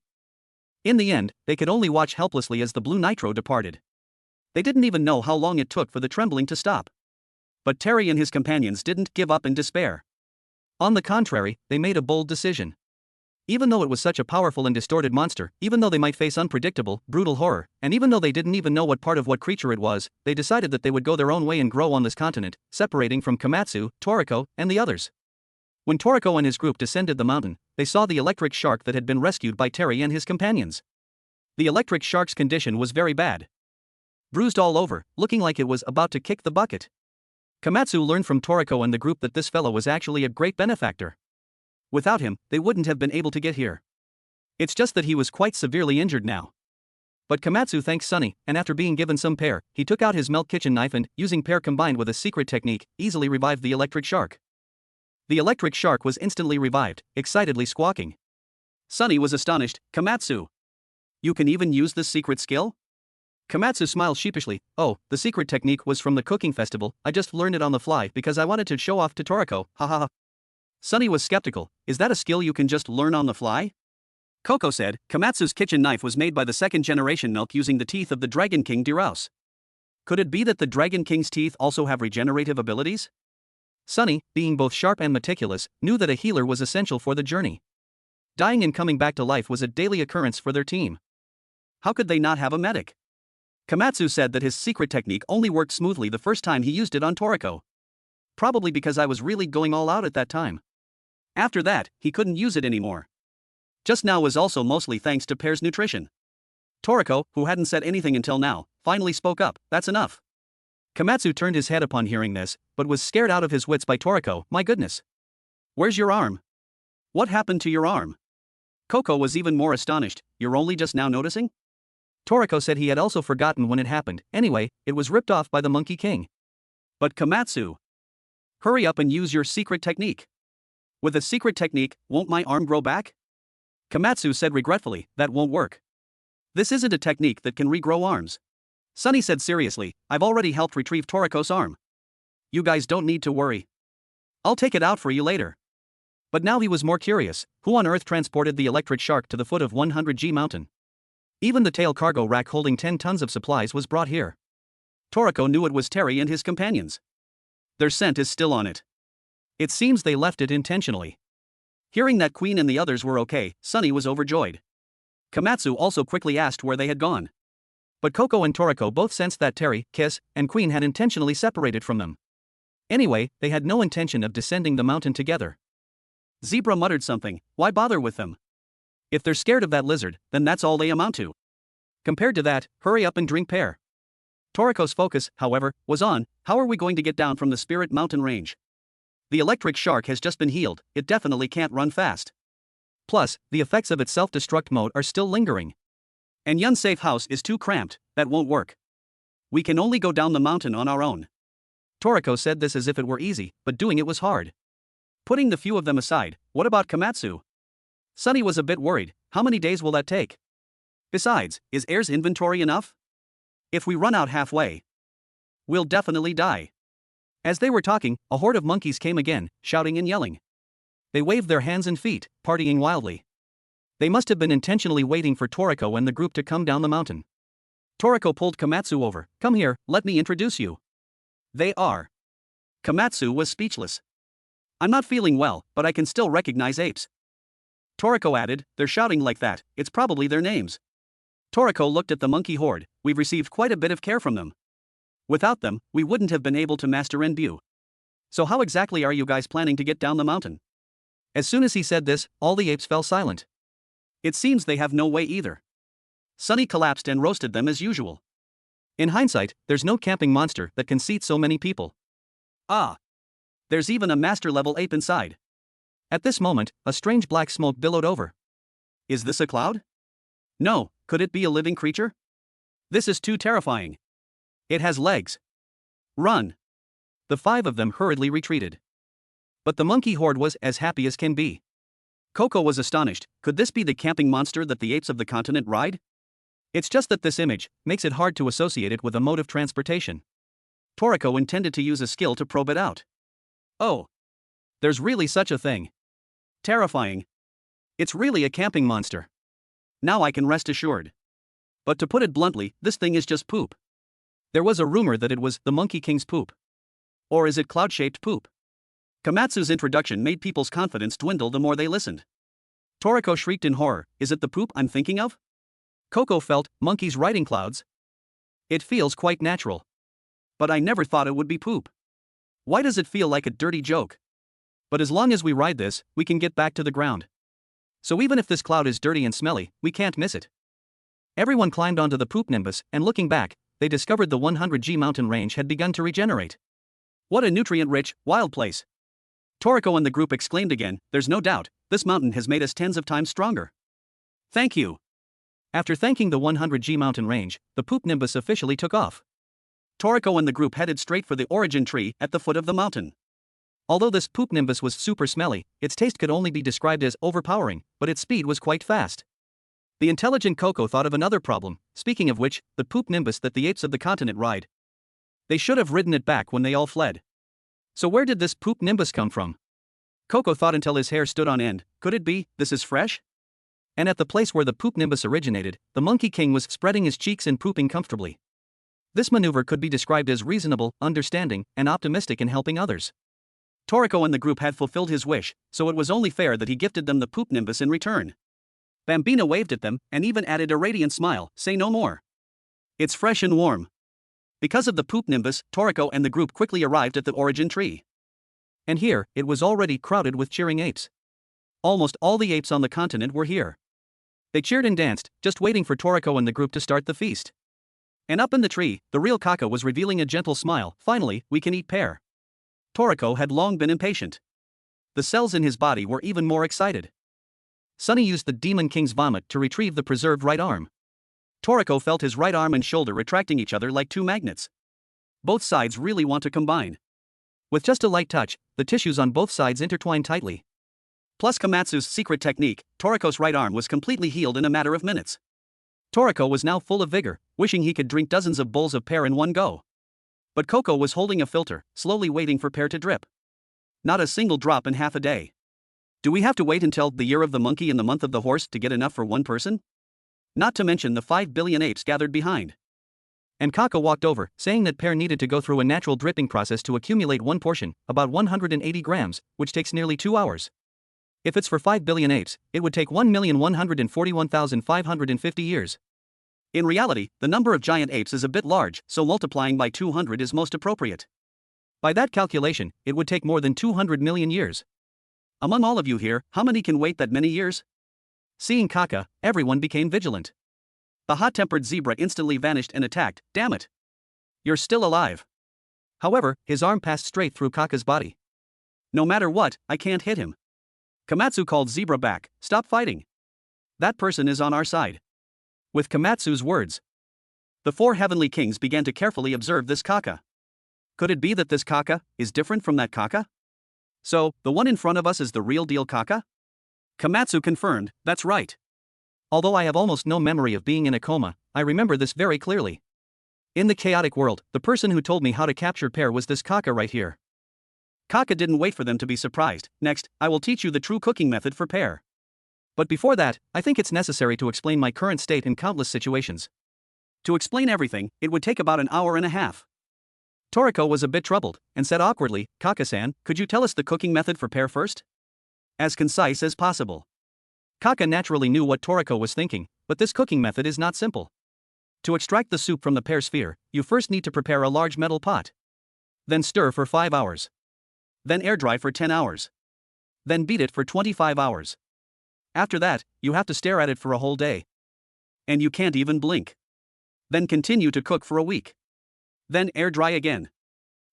In the end, they could only watch helplessly as the blue Nitro departed. They didn't even know how long it took for the trembling to stop. But Terry and his companions didn't give up in despair. On the contrary, they made a bold decision. Even though it was such a powerful and distorted monster, even though they might face unpredictable, brutal horror, and even though they didn't even know what part of what creature it was, they decided that they would go their own way and grow on this continent, separating from Komatsu, Toriko, and the others. When Toriko and his group descended the mountain, they saw the electric shark that had been rescued by Terry and his companions. The electric shark's condition was very bad. Bruised all over, looking like it was about to kick the bucket. Komatsu learned from Toriko and the group that this fellow was actually a great benefactor. Without him, they wouldn't have been able to get here. It's just that he was quite severely injured now. But Komatsu thanked Sunny, and after being given some pear, he took out his melt kitchen knife and, using pear combined with a secret technique, easily revived the electric shark. The electric shark was instantly revived, excitedly squawking. Sunny was astonished. Komatsu, you can even use this secret skill? Komatsu smiled sheepishly. Oh, the secret technique was from the cooking festival. I just learned it on the fly because I wanted to show off to Toriko, hahaha. Sunny was skeptical. Is that a skill you can just learn on the fly? Coco said, Komatsu's kitchen knife was made by the 2nd generation milk using the teeth of the Dragon King Diraus. Could it be that the Dragon King's teeth also have regenerative abilities? Sunny, being both sharp and meticulous, knew that a healer was essential for the journey. Dying and coming back to life was a daily occurrence for their team. How could they not have a medic? Komatsu said that his secret technique only worked smoothly the first time he used it on Toriko. Probably because I was really going all out at that time. After that, he couldn't use it anymore. Just now was also mostly thanks to Pear's nutrition. Toriko, who hadn't said anything until now, finally spoke up. That's enough. Komatsu turned his head upon hearing this, but was scared out of his wits by Toriko. My goodness. Where's your arm? What happened to your arm? Coco was even more astonished. You're only just now noticing? Toriko said he had also forgotten when it happened. Anyway, it was ripped off by the Monkey King. But Komatsu, hurry up and use your secret technique. With a secret technique, won't my arm grow back? Komatsu said regretfully, that won't work. This isn't a technique that can regrow arms. Sunny said seriously, I've already helped retrieve Toriko's arm. You guys don't need to worry. I'll take it out for you later. But now he was more curious, who on earth transported the electric shark to the foot of 100G mountain? Even the tail cargo rack holding 10 tons of supplies was brought here. Toriko knew it was Terry and his companions. Their scent is still on it. It seems they left it intentionally. Hearing that Queen and the others were okay, Sunny was overjoyed. Komatsu also quickly asked where they had gone. But Coco and Toriko both sensed that Terry, Kiss, and Queen had intentionally separated from them. Anyway, they had no intention of descending the mountain together. Zebra muttered something, why bother with them? If they're scared of that lizard, then that's all they amount to. Compared to that, hurry up and drink pear. Toriko's focus, however, was on, how are we going to get down from the Spirit Mountain range? The electric shark has just been healed, it definitely can't run fast. Plus, the effects of its self-destruct mode are still lingering. And Yun's safe house is too cramped, that won't work. We can only go down the mountain on our own. Toriko said this as if it were easy, but doing it was hard. Putting the few of them aside, what about Komatsu? Sunny was a bit worried, how many days will that take? Besides, is Air's inventory enough? If we run out halfway, we'll definitely die. As they were talking, a horde of monkeys came again, shouting and yelling. They waved their hands and feet, partying wildly. They must have been intentionally waiting for Toriko and the group to come down the mountain. Toriko pulled Komatsu over, come here, let me introduce you. They are. Komatsu was speechless. I'm not feeling well, but I can still recognize apes. Toriko added, they're shouting like that, it's probably their names. Toriko looked at the monkey horde, we've received quite a bit of care from them. Without them, we wouldn't have been able to master Enbu. So how exactly are you guys planning to get down the mountain? As soon as he said this, all the apes fell silent. It seems they have no way either. Sunny collapsed and roasted them as usual. In hindsight, there's no camping monster that can seat so many people. Ah! There's even a master-level ape inside. At this moment, a strange black smoke billowed over. Is this a cloud? No, could it be a living creature? This is too terrifying. It has legs. Run! The 5 of them hurriedly retreated. But the monkey horde was as happy as can be. Coco was astonished, could this be the camping monster that the apes of the continent ride? It's just that this image makes it hard to associate it with a mode of transportation. Toriko intended to use a skill to probe it out. Oh! There's really such a thing. Terrifying. It's really a camping monster. Now I can rest assured. But to put it bluntly, this thing is just poop. There was a rumor that it was the Monkey King's poop. Or is it cloud-shaped poop? Komatsu's introduction made people's confidence dwindle the more they listened. Toriko shrieked in horror, is it the poop I'm thinking of? Coco felt, monkeys riding clouds? It feels quite natural. But I never thought it would be poop. Why does it feel like a dirty joke? But as long as we ride this, we can get back to the ground. So even if this cloud is dirty and smelly, we can't miss it. Everyone climbed onto the poop nimbus, and looking back, they discovered the 100G mountain range had begun to regenerate. What a nutrient-rich, wild place. Toriko and the group exclaimed again, there's no doubt, this mountain has made us tens of times stronger. Thank you. After thanking the 100G mountain range, the poop nimbus officially took off. Toriko and the group headed straight for the origin tree at the foot of the mountain. Although this poop nimbus was super smelly, its taste could only be described as overpowering, but its speed was quite fast. The intelligent Coco thought of another problem, speaking of which, the poop nimbus that the apes of the continent ride. They should have ridden it back when they all fled. So where did this poop nimbus come from? Coco thought until his hair stood on end, could it be, this is fresh? And at the place where the poop nimbus originated, the Monkey King was spreading his cheeks and pooping comfortably. This maneuver could be described as reasonable, understanding, and optimistic in helping others. Toriko and the group had fulfilled his wish, so it was only fair that he gifted them the poop nimbus in return. Bambina waved at them, and even added a radiant smile, say no more. It's fresh and warm. Because of the poop nimbus, Toriko and the group quickly arrived at the origin tree. And here, it was already crowded with cheering apes. Almost all the apes on the continent were here. They cheered and danced, just waiting for Toriko and the group to start the feast. And up in the tree, the real Kaka was revealing a gentle smile, finally, we can eat pear. Toriko had long been impatient. The cells in his body were even more excited. Sunny used the Demon King's vomit to retrieve the preserved right arm. Toriko felt his right arm and shoulder retracting each other like two magnets. Both sides really want to combine. With just a light touch, the tissues on both sides intertwine tightly. Plus Komatsu's secret technique, Toriko's right arm was completely healed in a matter of minutes. Toriko was now full of vigor, wishing he could drink dozens of bowls of pear in one go. But Coco was holding a filter, slowly waiting for pear to drip. Not a single drop in half a day. Do we have to wait until the year of the monkey and the month of the horse to get enough for one person? Not to mention the 5 billion apes gathered behind. And Kaka walked over, saying that pear needed to go through a natural dripping process to accumulate one portion, about 180 grams, which takes nearly 2 hours. If it's for 5 billion apes, it would take 1,141,550 years. In reality, the number of giant apes is a bit large, so multiplying by 200 is most appropriate. By that calculation, it would take more than 200 million years. Among all of you here, how many can wait that many years? Seeing Kaka, everyone became vigilant. The hot-tempered zebra instantly vanished and attacked. Damn it! You're still alive. However, his arm passed straight through Kaka's body. No matter what, I can't hit him. Komatsu called Zebra back. Stop fighting. That person is on our side. With Komatsu's words, the 4 heavenly kings began to carefully observe this Kaka. Could it be that this Kaka is different from that Kaka? So, the one in front of us is the real deal Kaka? Komatsu confirmed, that's right. Although I have almost no memory of being in a coma, I remember this very clearly. In the chaotic world, the person who told me how to capture pear was this Kaka right here. Kaka didn't wait for them to be surprised. Next, I will teach you the true cooking method for pear. But before that, I think it's necessary to explain my current state in countless situations. To explain everything, it would take about an hour and a half. Toriko was a bit troubled, and said awkwardly, Kaka-san, could you tell us the cooking method for pear first? As concise as possible. Kaka naturally knew what Toriko was thinking, but this cooking method is not simple. To extract the soup from the pear sphere, you first need to prepare a large metal pot. Then stir for 5 hours. Then air dry for 10 hours. Then beat it for 25 hours. After that, you have to stare at it for a whole day. And you can't even blink. Then continue to cook for a week. Then air dry again.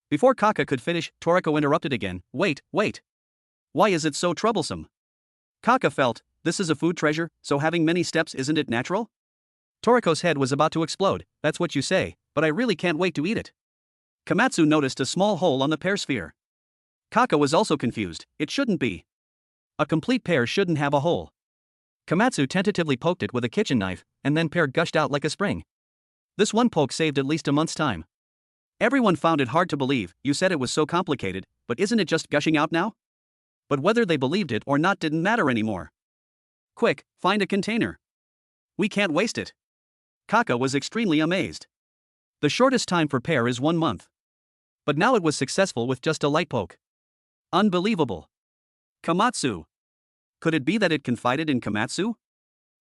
Before Kaka could finish, Toriko interrupted again. Wait. Why is it so troublesome? Kaka felt, this is a food treasure, so having many steps isn't it natural? Toriko's head was about to explode. That's what you say, but I really can't wait to eat it. Komatsu noticed a small hole on the pear sphere. Kaka was also confused. It shouldn't be. A complete pear shouldn't have a hole. Komatsu tentatively poked it with a kitchen knife, and then pear gushed out like a spring. This one poke saved at least a month's time. Everyone found it hard to believe. You said it was so complicated, but isn't it just gushing out now? But whether they believed it or not didn't matter anymore. Quick, find a container. We can't waste it. Kaka was extremely amazed. The shortest time for pear is 1 month. But now it was successful with just a light poke. Unbelievable. Komatsu. Could it be that it confided in Komatsu?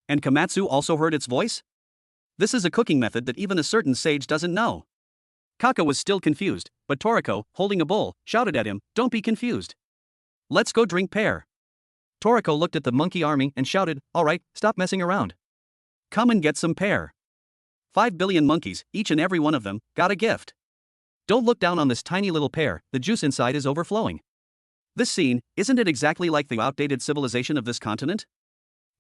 And Komatsu also heard its voice? This is a cooking method that even a certain sage doesn't know. Kaka was still confused, but Toriko, holding a bowl, shouted at him, don't be confused. Let's go drink pear. Toriko looked at the monkey army and shouted, alright, stop messing around. Come and get some pear. 5 billion monkeys, each and every one of them, got a gift. Don't look down on this tiny little pear, the juice inside is overflowing. This scene, isn't it exactly like the outdated civilization of this continent?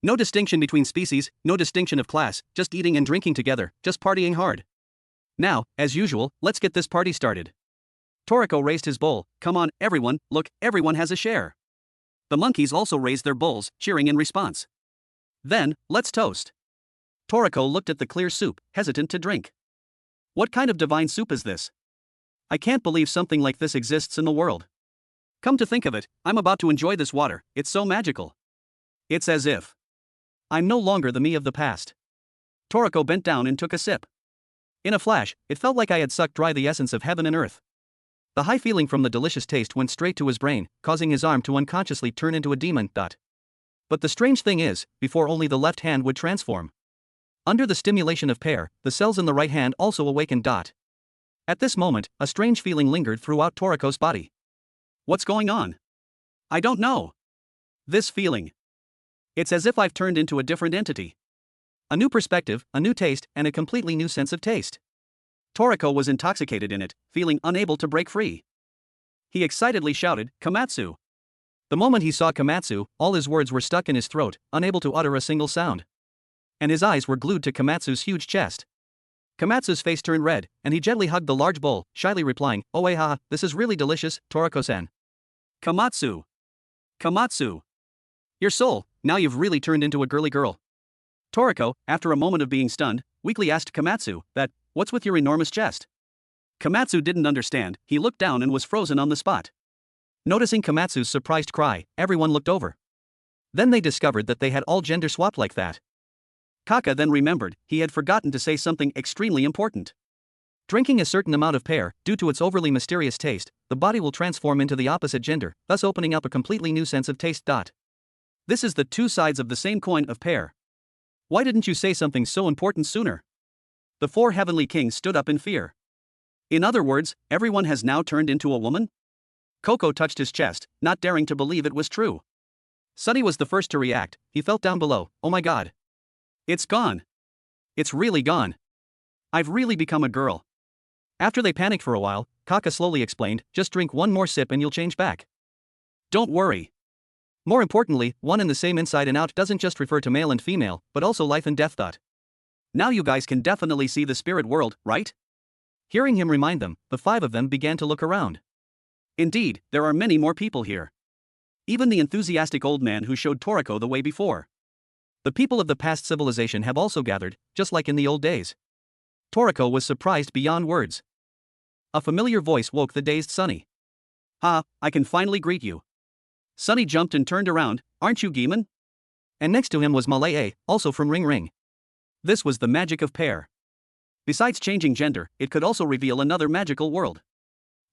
No distinction between species, no distinction of class, just eating and drinking together, just partying hard. Now, as usual, let's get this party started. Toriko raised his bowl. Come on, everyone, look, everyone has a share. The monkeys also raised their bowls, cheering in response. Then, let's toast. Toriko looked at the clear soup, hesitant to drink. What kind of divine soup is this? I can't believe something like this exists in the world. Come to think of it, I'm about to enjoy this water, it's so magical. It's as if I'm no longer the me of the past. Toriko bent down and took a sip. In a flash, it felt like I had sucked dry the essence of heaven and earth. The high feeling from the delicious taste went straight to his brain, causing his arm to unconsciously turn into a demon. But the strange thing is, before only the left hand would transform. Under the stimulation of pear, the cells in the right hand also awakened. At this moment, a strange feeling lingered throughout Toriko's body. What's going on? I don't know. This feeling. It's as if I've turned into a different entity. A new perspective, a new taste, and a completely new sense of taste. Toriko was intoxicated in it, feeling unable to break free. He excitedly shouted, Komatsu. The moment he saw Komatsu, all his words were stuck in his throat, unable to utter a single sound. And his eyes were glued to Komatsu's huge chest. Komatsu's face turned red, and he gently hugged the large bowl, shyly replying, "Oh ha, this is really delicious, Toriko-san." Komatsu. Komatsu. Your soul, now you've really turned into a girly girl. Toriko, after a moment of being stunned, weakly asked Komatsu, what's with your enormous chest? Komatsu didn't understand, he looked down and was frozen on the spot. Noticing Komatsu's surprised cry, everyone looked over. Then they discovered that they had all gender swapped like that. Kaka then remembered, he had forgotten to say something extremely important. Drinking a certain amount of pear, due to its overly mysterious taste, the body will transform into the opposite gender, thus opening up a completely new sense of taste. This is the two sides of the same coin of pear. Why didn't you say something so important sooner? The four heavenly kings stood up in fear. In other words, everyone has now turned into a woman? Coco touched his chest, not daring to believe it was true. Sunny was the first to react, he felt down below, oh my god. It's gone. It's really gone. I've really become a girl. After they panicked for a while, Kaka slowly explained, just drink one more sip and you'll change back. Don't worry. More importantly, one and the same inside and out doesn't just refer to male and female, but also life and death. Now you guys can definitely see the spirit world, right? Hearing him remind them, the five of them began to look around. Indeed, there are many more people here. Even the enthusiastic old man who showed Toriko the way before. The people of the past civilization have also gathered, just like in the old days. Toriko was surprised beyond words. A familiar voice woke the dazed Sunny. Ha, I can finally greet you. Sunny jumped and turned around, aren't you Geeman? And next to him was Malay, also from Ring Ring. This was the magic of pear. Besides changing gender, it could also reveal another magical world.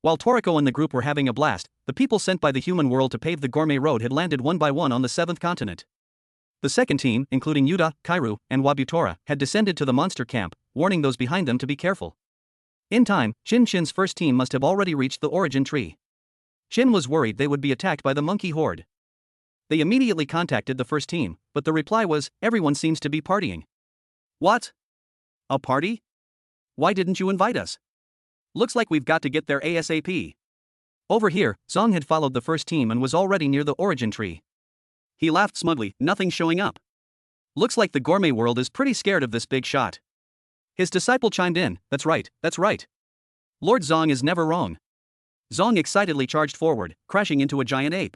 While Toriko and the group were having a blast, the people sent by the human world to pave the gourmet road had landed one by one on the 7th continent. The second team, including Yuta, Kairu, and Wabutora, had descended to the monster camp, warning those behind them to be careful. In time, Shin's first team must have already reached the origin tree. Shin was worried they would be attacked by the monkey horde. They immediately contacted the first team, but the reply was, everyone seems to be partying. What? A party? Why didn't you invite us? Looks like we've got to get there ASAP. Over here, Zonge had followed the first team and was already near the origin tree. He laughed smugly, nothing showing up. Looks like the gourmet world is pretty scared of this big shot. His disciple chimed in, that's right. Lord Zonge is never wrong. Zonge excitedly charged forward, crashing into a giant ape.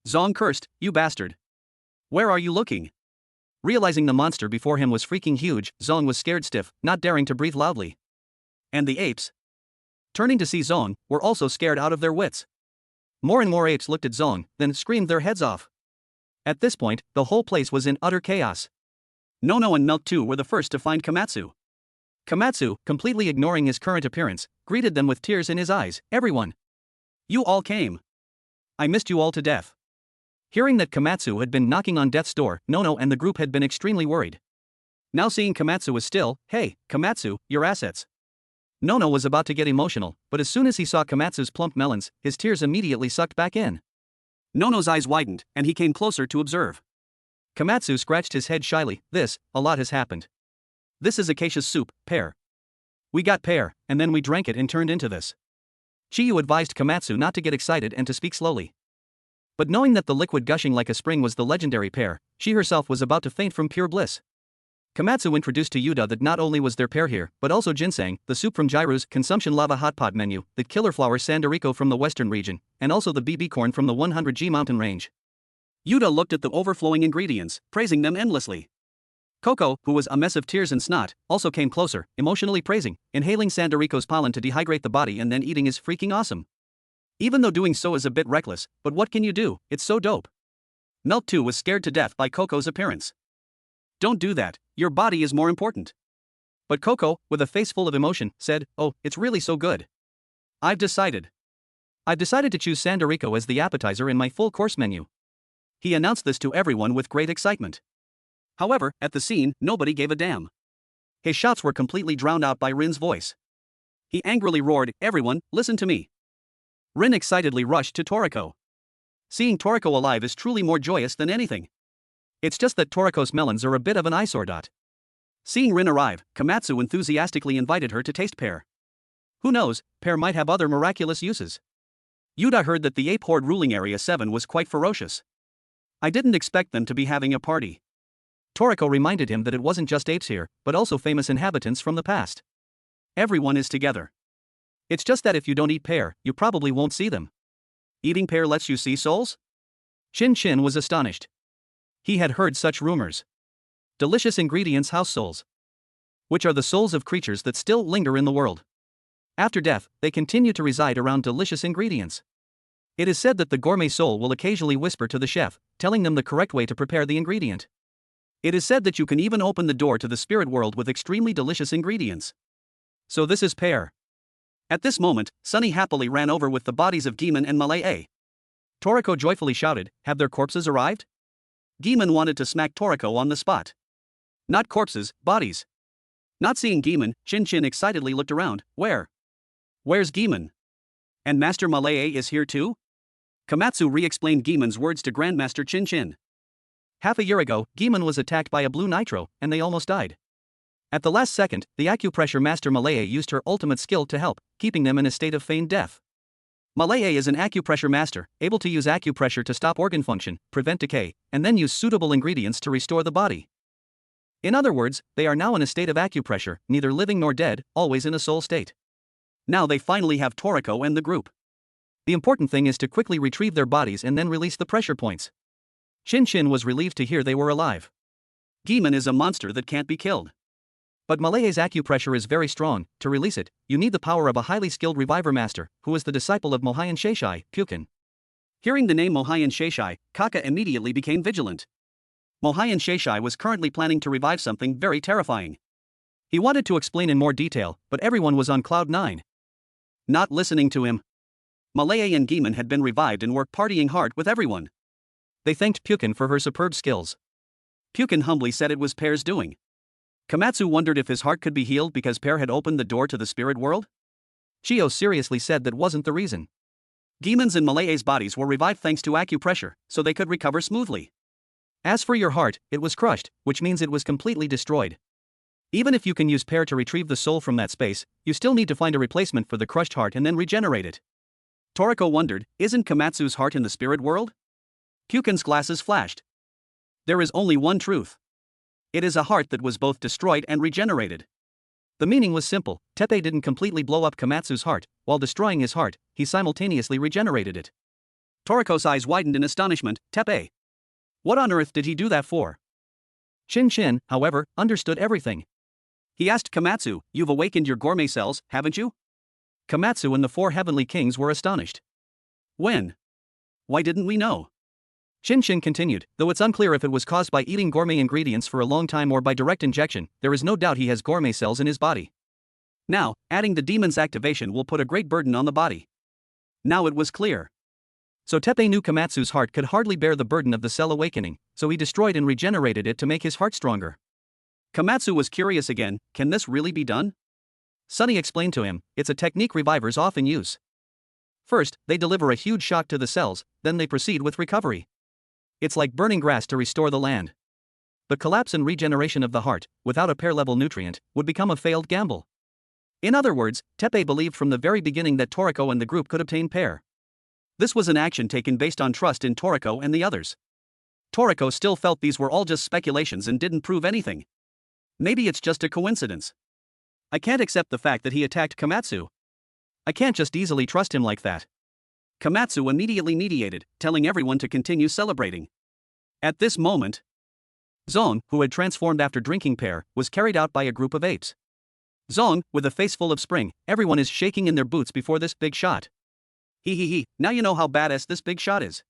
Zonge cursed, you bastard. Where are you looking? Realizing the monster before him was freaking huge, Zonge was scared stiff, not daring to breathe loudly. And the apes, turning to see Zonge, were also scared out of their wits. More and more apes looked at Zonge, then screamed their heads off. At this point, the whole place was in utter chaos. Nono and Milk too were the first to find Komatsu. Komatsu, completely ignoring his current appearance, greeted them with tears in his eyes, everyone. You all came. I missed you all to death. Hearing that Komatsu had been knocking on death's door, Nono and the group had been extremely worried. Now seeing Komatsu was still, hey, Komatsu, your assets. Nono was about to get emotional, but as soon as he saw Komatsu's plump melons, his tears immediately sucked back in. Nono's eyes widened, and he came closer to observe. Komatsu scratched his head shyly, a lot has happened. This is Acacia's soup, pear. We got pear, and then we drank it and turned into this. Chiyu advised Komatsu not to get excited and to speak slowly. But knowing that the liquid gushing like a spring was the legendary pear, she herself was about to faint from pure bliss. Komatsu introduced to Yuta that not only was there pear here, but also ginseng, the soup from Jairu's consumption lava hot pot menu, the killer flower Sandariko from the western region, and also the BB corn from the 100G mountain range. Yuta looked at the overflowing ingredients, praising them endlessly. Coco, who was a mess of tears and snot, also came closer, emotionally praising, inhaling Sandariko's pollen to dehydrate the body and then eating is freaking awesome. Even though doing so is a bit reckless, but what can you do, it's so dope. Milk too was scared to death by Coco's appearance. Don't do that, your body is more important. But Coco, with a face full of emotion, said, oh, it's really so good. I've decided to choose Sandariko as the appetizer in my full course menu. He announced this to everyone with great excitement. However, at the scene, nobody gave a damn. His shouts were completely drowned out by Rin's voice. He angrily roared, everyone, listen to me. Rin excitedly rushed to Toriko. Seeing Toriko alive is truly more joyous than anything. It's just that Toriko's melons are a bit of an eyesore. Seeing Rin arrive, Komatsu enthusiastically invited her to taste pear. Who knows, pear might have other miraculous uses. Yuta heard that the ape horde ruling Area 7 was quite ferocious. I didn't expect them to be having a party. Toriko reminded him that it wasn't just apes here, but also famous inhabitants from the past. Everyone is together. It's just that if you don't eat pear, you probably won't see them. Eating pear lets you see souls? Shin was astonished. He had heard such rumors. Delicious ingredients house souls, which are the souls of creatures that still linger in the world. After death, they continue to reside around delicious ingredients. It is said that the gourmet soul will occasionally whisper to the chef, telling them the correct way to prepare the ingredient. It is said that you can even open the door to the spirit world with extremely delicious ingredients. So this is pear. At this moment, Sunny happily ran over with the bodies of Geeman and Malay. Toriko joyfully shouted, "Have their corpses arrived?" Geeman wanted to smack Toriko on the spot. "Not corpses, bodies." Not seeing Geeman, Chin excitedly looked around. Where's Geeman? And Master Malay is here too? Komatsu re-explained Geeman's words to Grandmaster Chin. Half a year ago, Geeman was attacked by a blue Nitro, and they almost died. At the last second, the acupressure master Malay used her ultimate skill to help, keeping them in a state of feigned death. Malay is an acupressure master, able to use acupressure to stop organ function, prevent decay, and then use suitable ingredients to restore the body. In other words, they are now in a state of acupressure, neither living nor dead, always in a soul state. Now they finally have Toriko and the group. The important thing is to quickly retrieve their bodies and then release the pressure points. Chin was relieved to hear they were alive. Geeman is a monster that can't be killed. But Malay's acupressure is very strong. To release it, you need the power of a highly skilled reviver master, who is the disciple of Mohayan Sheishai, Pukin. Hearing the name Mohayan Sheishai, Kaka immediately became vigilant. Mohayan Sheishai was currently planning to revive something very terrifying. He wanted to explain in more detail, but everyone was on cloud 9. Not listening to him. Malay and Geeman had been revived and were partying hard with everyone. They thanked Pukin for her superb skills. Pukin humbly said it was Pear's doing. Komatsu wondered if his heart could be healed because Pear had opened the door to the spirit world. Chio seriously said that wasn't the reason. Geeman's and Malay's bodies were revived thanks to acupressure, so they could recover smoothly. As for your heart, it was crushed, which means it was completely destroyed. Even if you can use Pear to retrieve the soul from that space, you still need to find a replacement for the crushed heart and then regenerate it. Toriko wondered, isn't Komatsu's heart in the spirit world? Pukin's glasses flashed. There is only one truth. It is a heart that was both destroyed and regenerated. The meaning was simple. Teppei didn't completely blow up Komatsu's heart. While destroying his heart, he simultaneously regenerated it. Toriko's eyes widened in astonishment. Teppei. What on earth did he do that for? Chin, however, understood everything. He asked Komatsu, "You've awakened your gourmet cells, haven't you?" Komatsu and the 4 heavenly kings were astonished. When? Why didn't we know? Chin continued, though it's unclear if it was caused by eating gourmet ingredients for a long time or by direct injection, there is no doubt he has gourmet cells in his body. Now, adding the demon's activation will put a great burden on the body. Now it was clear. So Teppei knew Komatsu's heart could hardly bear the burden of the cell awakening, so he destroyed and regenerated it to make his heart stronger. Komatsu was curious again, can this really be done? Sunny explained to him, it's a technique revivers often use. First, they deliver a huge shock to the cells, then they proceed with recovery. It's like burning grass to restore the land. The collapse and regeneration of the heart, without a Pear-level nutrient, would become a failed gamble. In other words, Teppei believed from the very beginning that Toriko and the group could obtain Pear. This was an action taken based on trust in Toriko and the others. Toriko still felt these were all just speculations and didn't prove anything. Maybe it's just a coincidence. I can't accept the fact that he attacked Komatsu. I can't just easily trust him like that. Komatsu immediately mediated, telling everyone to continue celebrating. At this moment, Zonge, who had transformed after drinking Pear, was carried out by a group of apes. Zonge, with a face full of spring, everyone is shaking in their boots before this big shot. Now you know how badass this big shot is.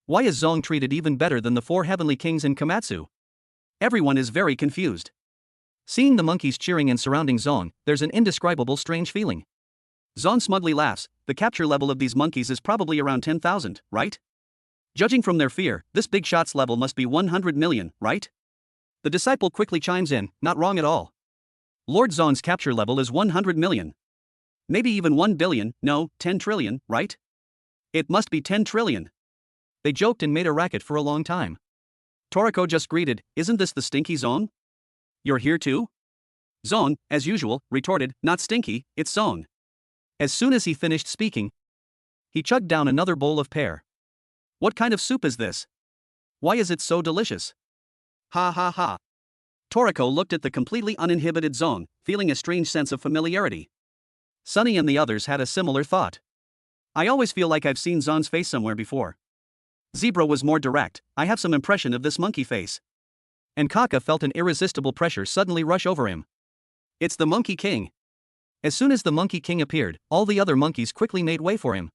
Why is Zonge treated even better than the 4 heavenly kings in Komatsu? Everyone is very confused. Seeing the monkeys cheering and surrounding Zonge, there's an indescribable strange feeling. Zonge smugly laughs, the capture level of these monkeys is probably around 10,000, right? Judging from their fear, this big shot's level must be 100 million, right? The disciple quickly chimes in, not wrong at all. Lord Zonge's capture level is 100 million. Maybe even 1 billion, no, 10 trillion, right? It must be 10 trillion. They joked and made a racket for a long time. Toriko just greeted, isn't this the stinky Zonge? You're here too? Zonge, as usual, retorted, not stinky, it's Zonge. As soon as he finished speaking, he chugged down another bowl of Pear. What kind of soup is this? Why is it so delicious? Ha. Toriko looked at the completely uninhibited Zonge, feeling a strange sense of familiarity. Sunny and the others had a similar thought. I always feel like I've seen Zonge's face somewhere before. Zebra was more direct, I have some impression of this monkey face. And Kaka felt an irresistible pressure suddenly rush over him. It's the Monkey King. As soon as the Monkey King appeared, all the other monkeys quickly made way for him.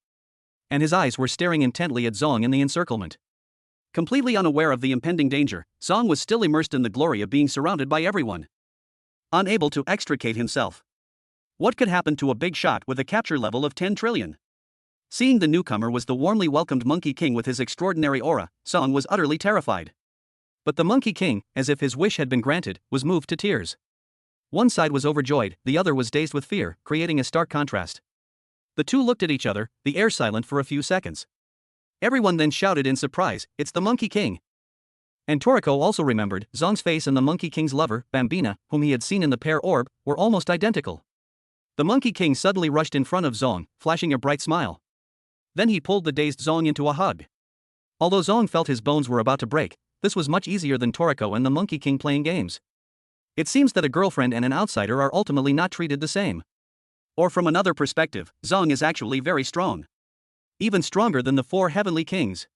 And his eyes were staring intently at Zonge in the encirclement. Completely unaware of the impending danger, Zonge was still immersed in the glory of being surrounded by everyone. Unable to extricate himself. What could happen to a big shot with a capture level of 10 trillion? Seeing the newcomer was the warmly welcomed Monkey King with his extraordinary aura, Zonge was utterly terrified. But the Monkey King, as if his wish had been granted, was moved to tears. One side was overjoyed, the other was dazed with fear, creating a stark contrast. The two looked at each other, the air silent for a few seconds. Everyone then shouted in surprise, "It's the Monkey King!" And Toriko also remembered, Zonge's face and the Monkey King's lover, Bambina, whom he had seen in the pear orb, were almost identical. The Monkey King suddenly rushed in front of Zonge, flashing a bright smile. Then he pulled the dazed Zonge into a hug. Although Zonge felt his bones were about to break, this was much easier than Toriko and the Monkey King playing games. It seems that a girlfriend and an outsider are ultimately not treated the same. Or from another perspective, Zonge is actually very strong. Even stronger than the 4 heavenly kings.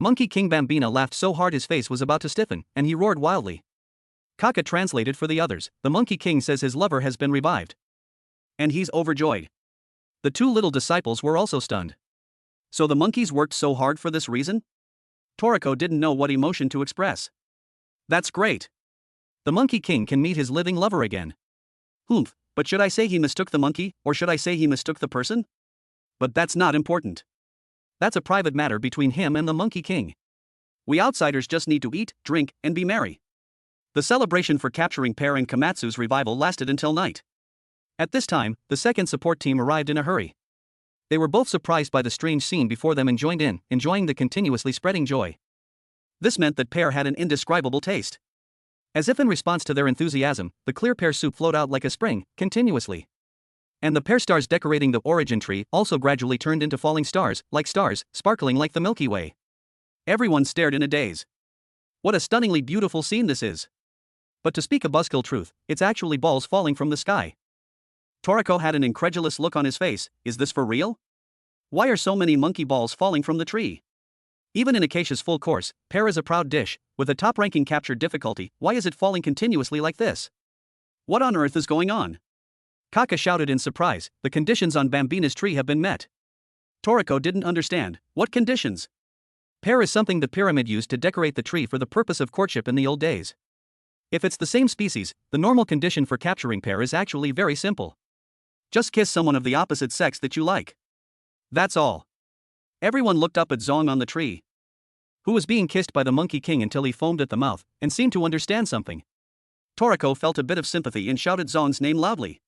Monkey King Bambina laughed so hard his face was about to stiffen, and he roared wildly. Kaka translated for the others, the Monkey King says his lover has been revived. And he's overjoyed. The 2 little disciples were also stunned. So the monkeys worked so hard for this reason? Toriko didn't know what emotion to express. That's great. The Monkey King can meet his living lover again. Humph, but should I say he mistook the monkey, or should I say he mistook the person? But that's not important. That's a private matter between him and the Monkey King. We outsiders just need to eat, drink, and be merry. The celebration for capturing Pear and Komatsu's revival lasted until night. At this time, the second support team arrived in a hurry. They were both surprised by the strange scene before them and joined in, enjoying the continuously spreading joy. This meant that Pear had an indescribable taste. As if in response to their enthusiasm, the clear pear soup flowed out like a spring, continuously. And the pear stars decorating the origin tree also gradually turned into falling stars, sparkling like the Milky Way. Everyone stared in a daze. What a stunningly beautiful scene this is. But to speak a buzzkill truth, it's actually balls falling from the sky. Toriko had an incredulous look on his face, is this for real? Why are so many monkey balls falling from the tree? Even in Acacia's full course, pear is a proud dish, with a top-ranking capture difficulty, why is it falling continuously like this? What on earth is going on? Kaka shouted in surprise, the conditions on Bambina's tree have been met. Toriko didn't understand, what conditions? Pear is something the pyramid used to decorate the tree for the purpose of courtship in the old days. If it's the same species, the normal condition for capturing pear is actually very simple. Just kiss someone of the opposite sex that you like. That's all. Everyone looked up at Zonge on the tree, who was being kissed by the Monkey King until he foamed at the mouth, and seemed to understand something. Toriko felt a bit of sympathy and shouted Zonge's name loudly.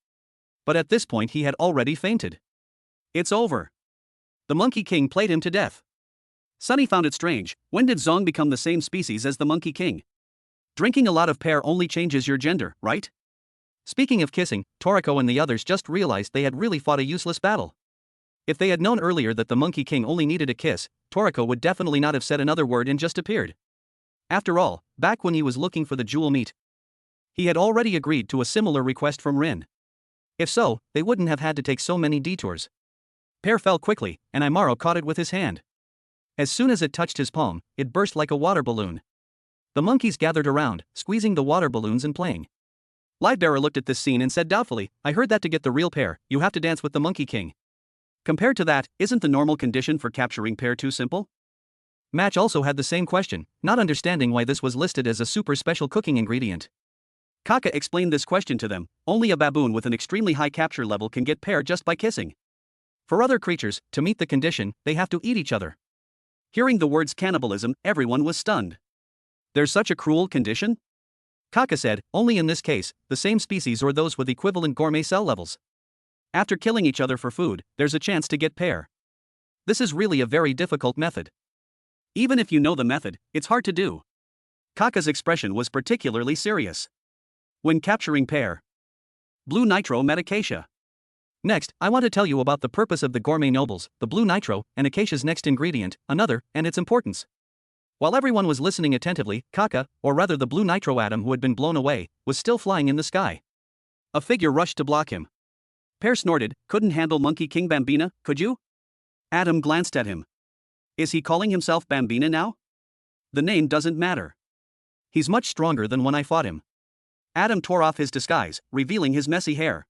But at this point he had already fainted. It's over. The Monkey King played him to death. Sunny found it strange, when did Zonge become the same species as the Monkey King? Drinking a lot of pear only changes your gender, right? Speaking of kissing, Toriko and the others just realized they had really fought a useless battle. If they had known earlier that the Monkey King only needed a kiss, Toriko would definitely not have said another word and just appeared. After all, back when he was looking for the jewel meat, he had already agreed to a similar request from Rin. If so, they wouldn't have had to take so many detours. Pear fell quickly, and Imaro caught it with his hand. As soon as it touched his palm, it burst like a water balloon. The monkeys gathered around, squeezing the water balloons and playing. Livebearer looked at this scene and said doubtfully, I heard that to get the real pear, you have to dance with the Monkey King. Compared to that, isn't the normal condition for capturing pear too simple? Match also had the same question, not understanding why this was listed as a super special cooking ingredient. Kaka explained this question to them, only a baboon with an extremely high capture level can get pear just by kissing. For other creatures, to meet the condition, they have to eat each other. Hearing the words cannibalism, everyone was stunned. There's such a cruel condition? Kaka said, only in this case, the same species or those with equivalent gourmet cell levels. After killing each other for food, there's a chance to get pear. This is really a very difficult method. Even if you know the method, it's hard to do. Kaka's expression was particularly serious. When capturing pear, blue nitro met Acacia. Next, I want to tell you about the purpose of the gourmet nobles, the blue nitro, and Acacia's next ingredient, another, and its importance. While everyone was listening attentively, Kaka, or rather the blue nitro atom who had been blown away, was still flying in the sky. A figure rushed to block him. Pear snorted, couldn't handle Monkey King Bambina, could you? Atom glanced at him. Is he calling himself Bambina now? The name doesn't matter. He's much stronger than when I fought him. Adam tore off his disguise, revealing his messy hair.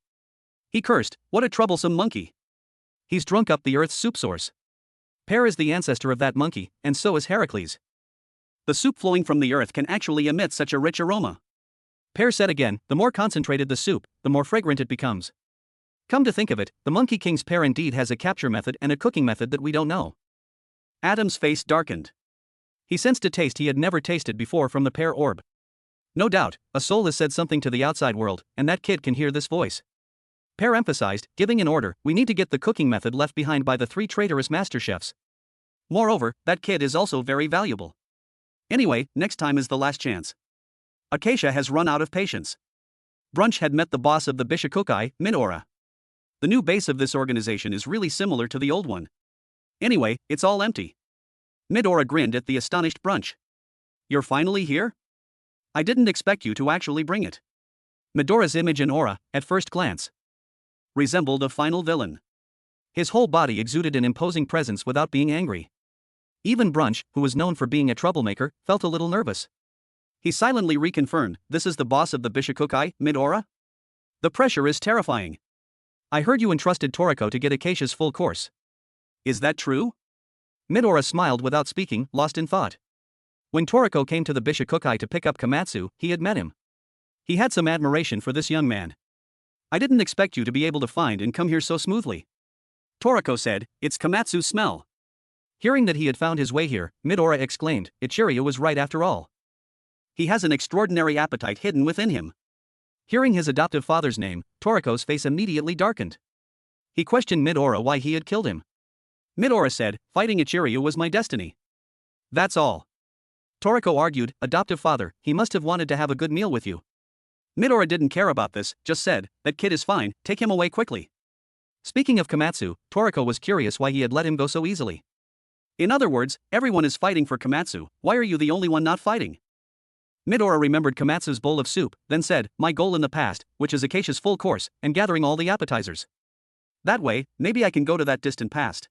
He cursed, "What a troublesome monkey. He's drunk up the earth's soup source." Pear is the ancestor of that monkey, and so is Heracles. The soup flowing from the earth can actually emit such a rich aroma. Pear said again, the more concentrated the soup, the more fragrant it becomes. Come to think of it, the Monkey King's pear indeed has a capture method and a cooking method that we don't know. Adam's face darkened. He sensed a taste he had never tasted before from the pear orb. No doubt, a soul has said something to the outside world, and that kid can hear this voice. Pear emphasized, giving an order, we need to get the cooking method left behind by the 3 traitorous master chefs. Moreover, that kid is also very valuable. Anyway, next time is the last chance. Acacia has run out of patience. Brunch had met the boss of the Bishokukai, Midora. The new base of this organization is really similar to the old one. Anyway, it's all empty. Midora grinned at the astonished Brunch. You're finally here? I didn't expect you to actually bring it. Midora's image and aura, at first glance, resembled a final villain. His whole body exuded an imposing presence without being angry. Even Brunch, who was known for being a troublemaker, felt a little nervous. He silently reconfirmed, this is the boss of the Bishokukai, Midora? The pressure is terrifying. I heard you entrusted Toriko to get Acacia's full course. Is that true? Midora smiled without speaking, lost in thought. When Toriko came to the Bishokukai to pick up Komatsu, he had met him. He had some admiration for this young man. I didn't expect you to be able to find and come here so smoothly. Toriko said, it's Komatsu's smell. Hearing that he had found his way here, Midora exclaimed, Ichiryu was right after all. He has an extraordinary appetite hidden within him. Hearing his adoptive father's name, Toriko's face immediately darkened. He questioned Midora why he had killed him. Midora said, fighting Ichiryu was my destiny. That's all. Toriko argued, adoptive father, he must have wanted to have a good meal with you. Midora didn't care about this, just said, that kid is fine, take him away quickly. Speaking of Komatsu, Toriko was curious why he had let him go so easily. In other words, everyone is fighting for Komatsu, why are you the only one not fighting? Midora remembered Komatsu's bowl of soup, then said, my goal in the past, which is Acacia's full course, and gathering all the appetizers. That way, maybe I can go to that distant past.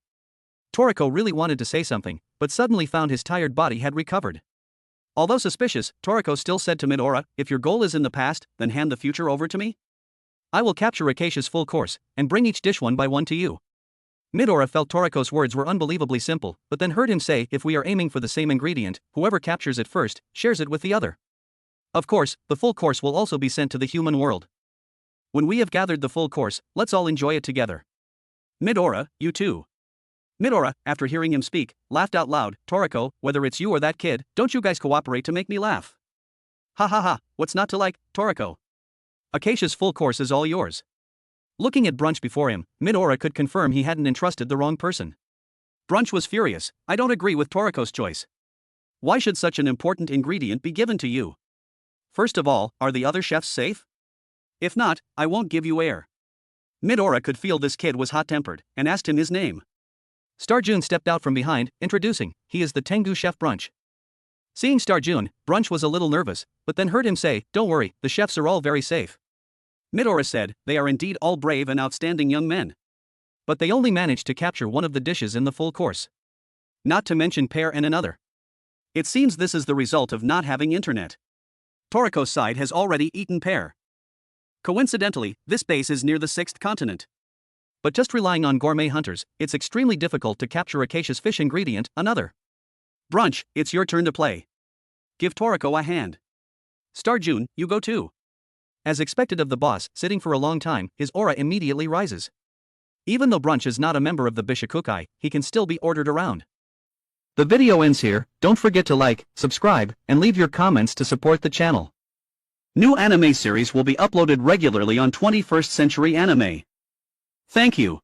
Toriko really wanted to say something, but suddenly found his tired body had recovered. Although suspicious, Toriko still said to Midora, if your goal is in the past, then hand the future over to me. I will capture Acacia's full course, and bring each dish one by one to you. Midora felt Toriko's words were unbelievably simple, but then heard him say if we are aiming for the same ingredient, whoever captures it first, shares it with the other. Of course, the full course will also be sent to the human world. When we have gathered the full course, let's all enjoy it together. Midora, you too. Midora, after hearing him speak, laughed out loud, Toriko, whether it's you or that kid, don't you guys cooperate to make me laugh? Ha ha ha, what's not to like, Toriko? Acacia's full course is all yours. Looking at Brunch before him, Midora could confirm he hadn't entrusted the wrong person. Brunch was furious, I don't agree with Toriko's choice. Why should such an important ingredient be given to you? First of all, are the other chefs safe? If not, I won't give you air. Midora could feel this kid was hot-tempered, and asked him his name. Starjun stepped out from behind, introducing, he is the Tengu chef Brunch. Seeing Starjun, Brunch was a little nervous, but then heard him say, don't worry, the chefs are all very safe. Midora said, they are indeed all brave and outstanding young men. But they only managed to capture one of the dishes in the full course. Not to mention pear and another. It seems this is the result of not having internet. Toriko's side has already eaten pear. Coincidentally, this base is near the 6th continent. But just relying on gourmet hunters, it's extremely difficult to capture Acacia's fish ingredient, another. Brunch, it's your turn to play. Give Toriko a hand. Starjun, you go too. As expected of the boss, sitting for a long time, his aura immediately rises. Even though Brunch is not a member of the Bishokukai, he can still be ordered around. The video ends here, don't forget to like, subscribe, and leave your comments to support the channel. New anime series will be uploaded regularly on 21st Century Anime. Thank you.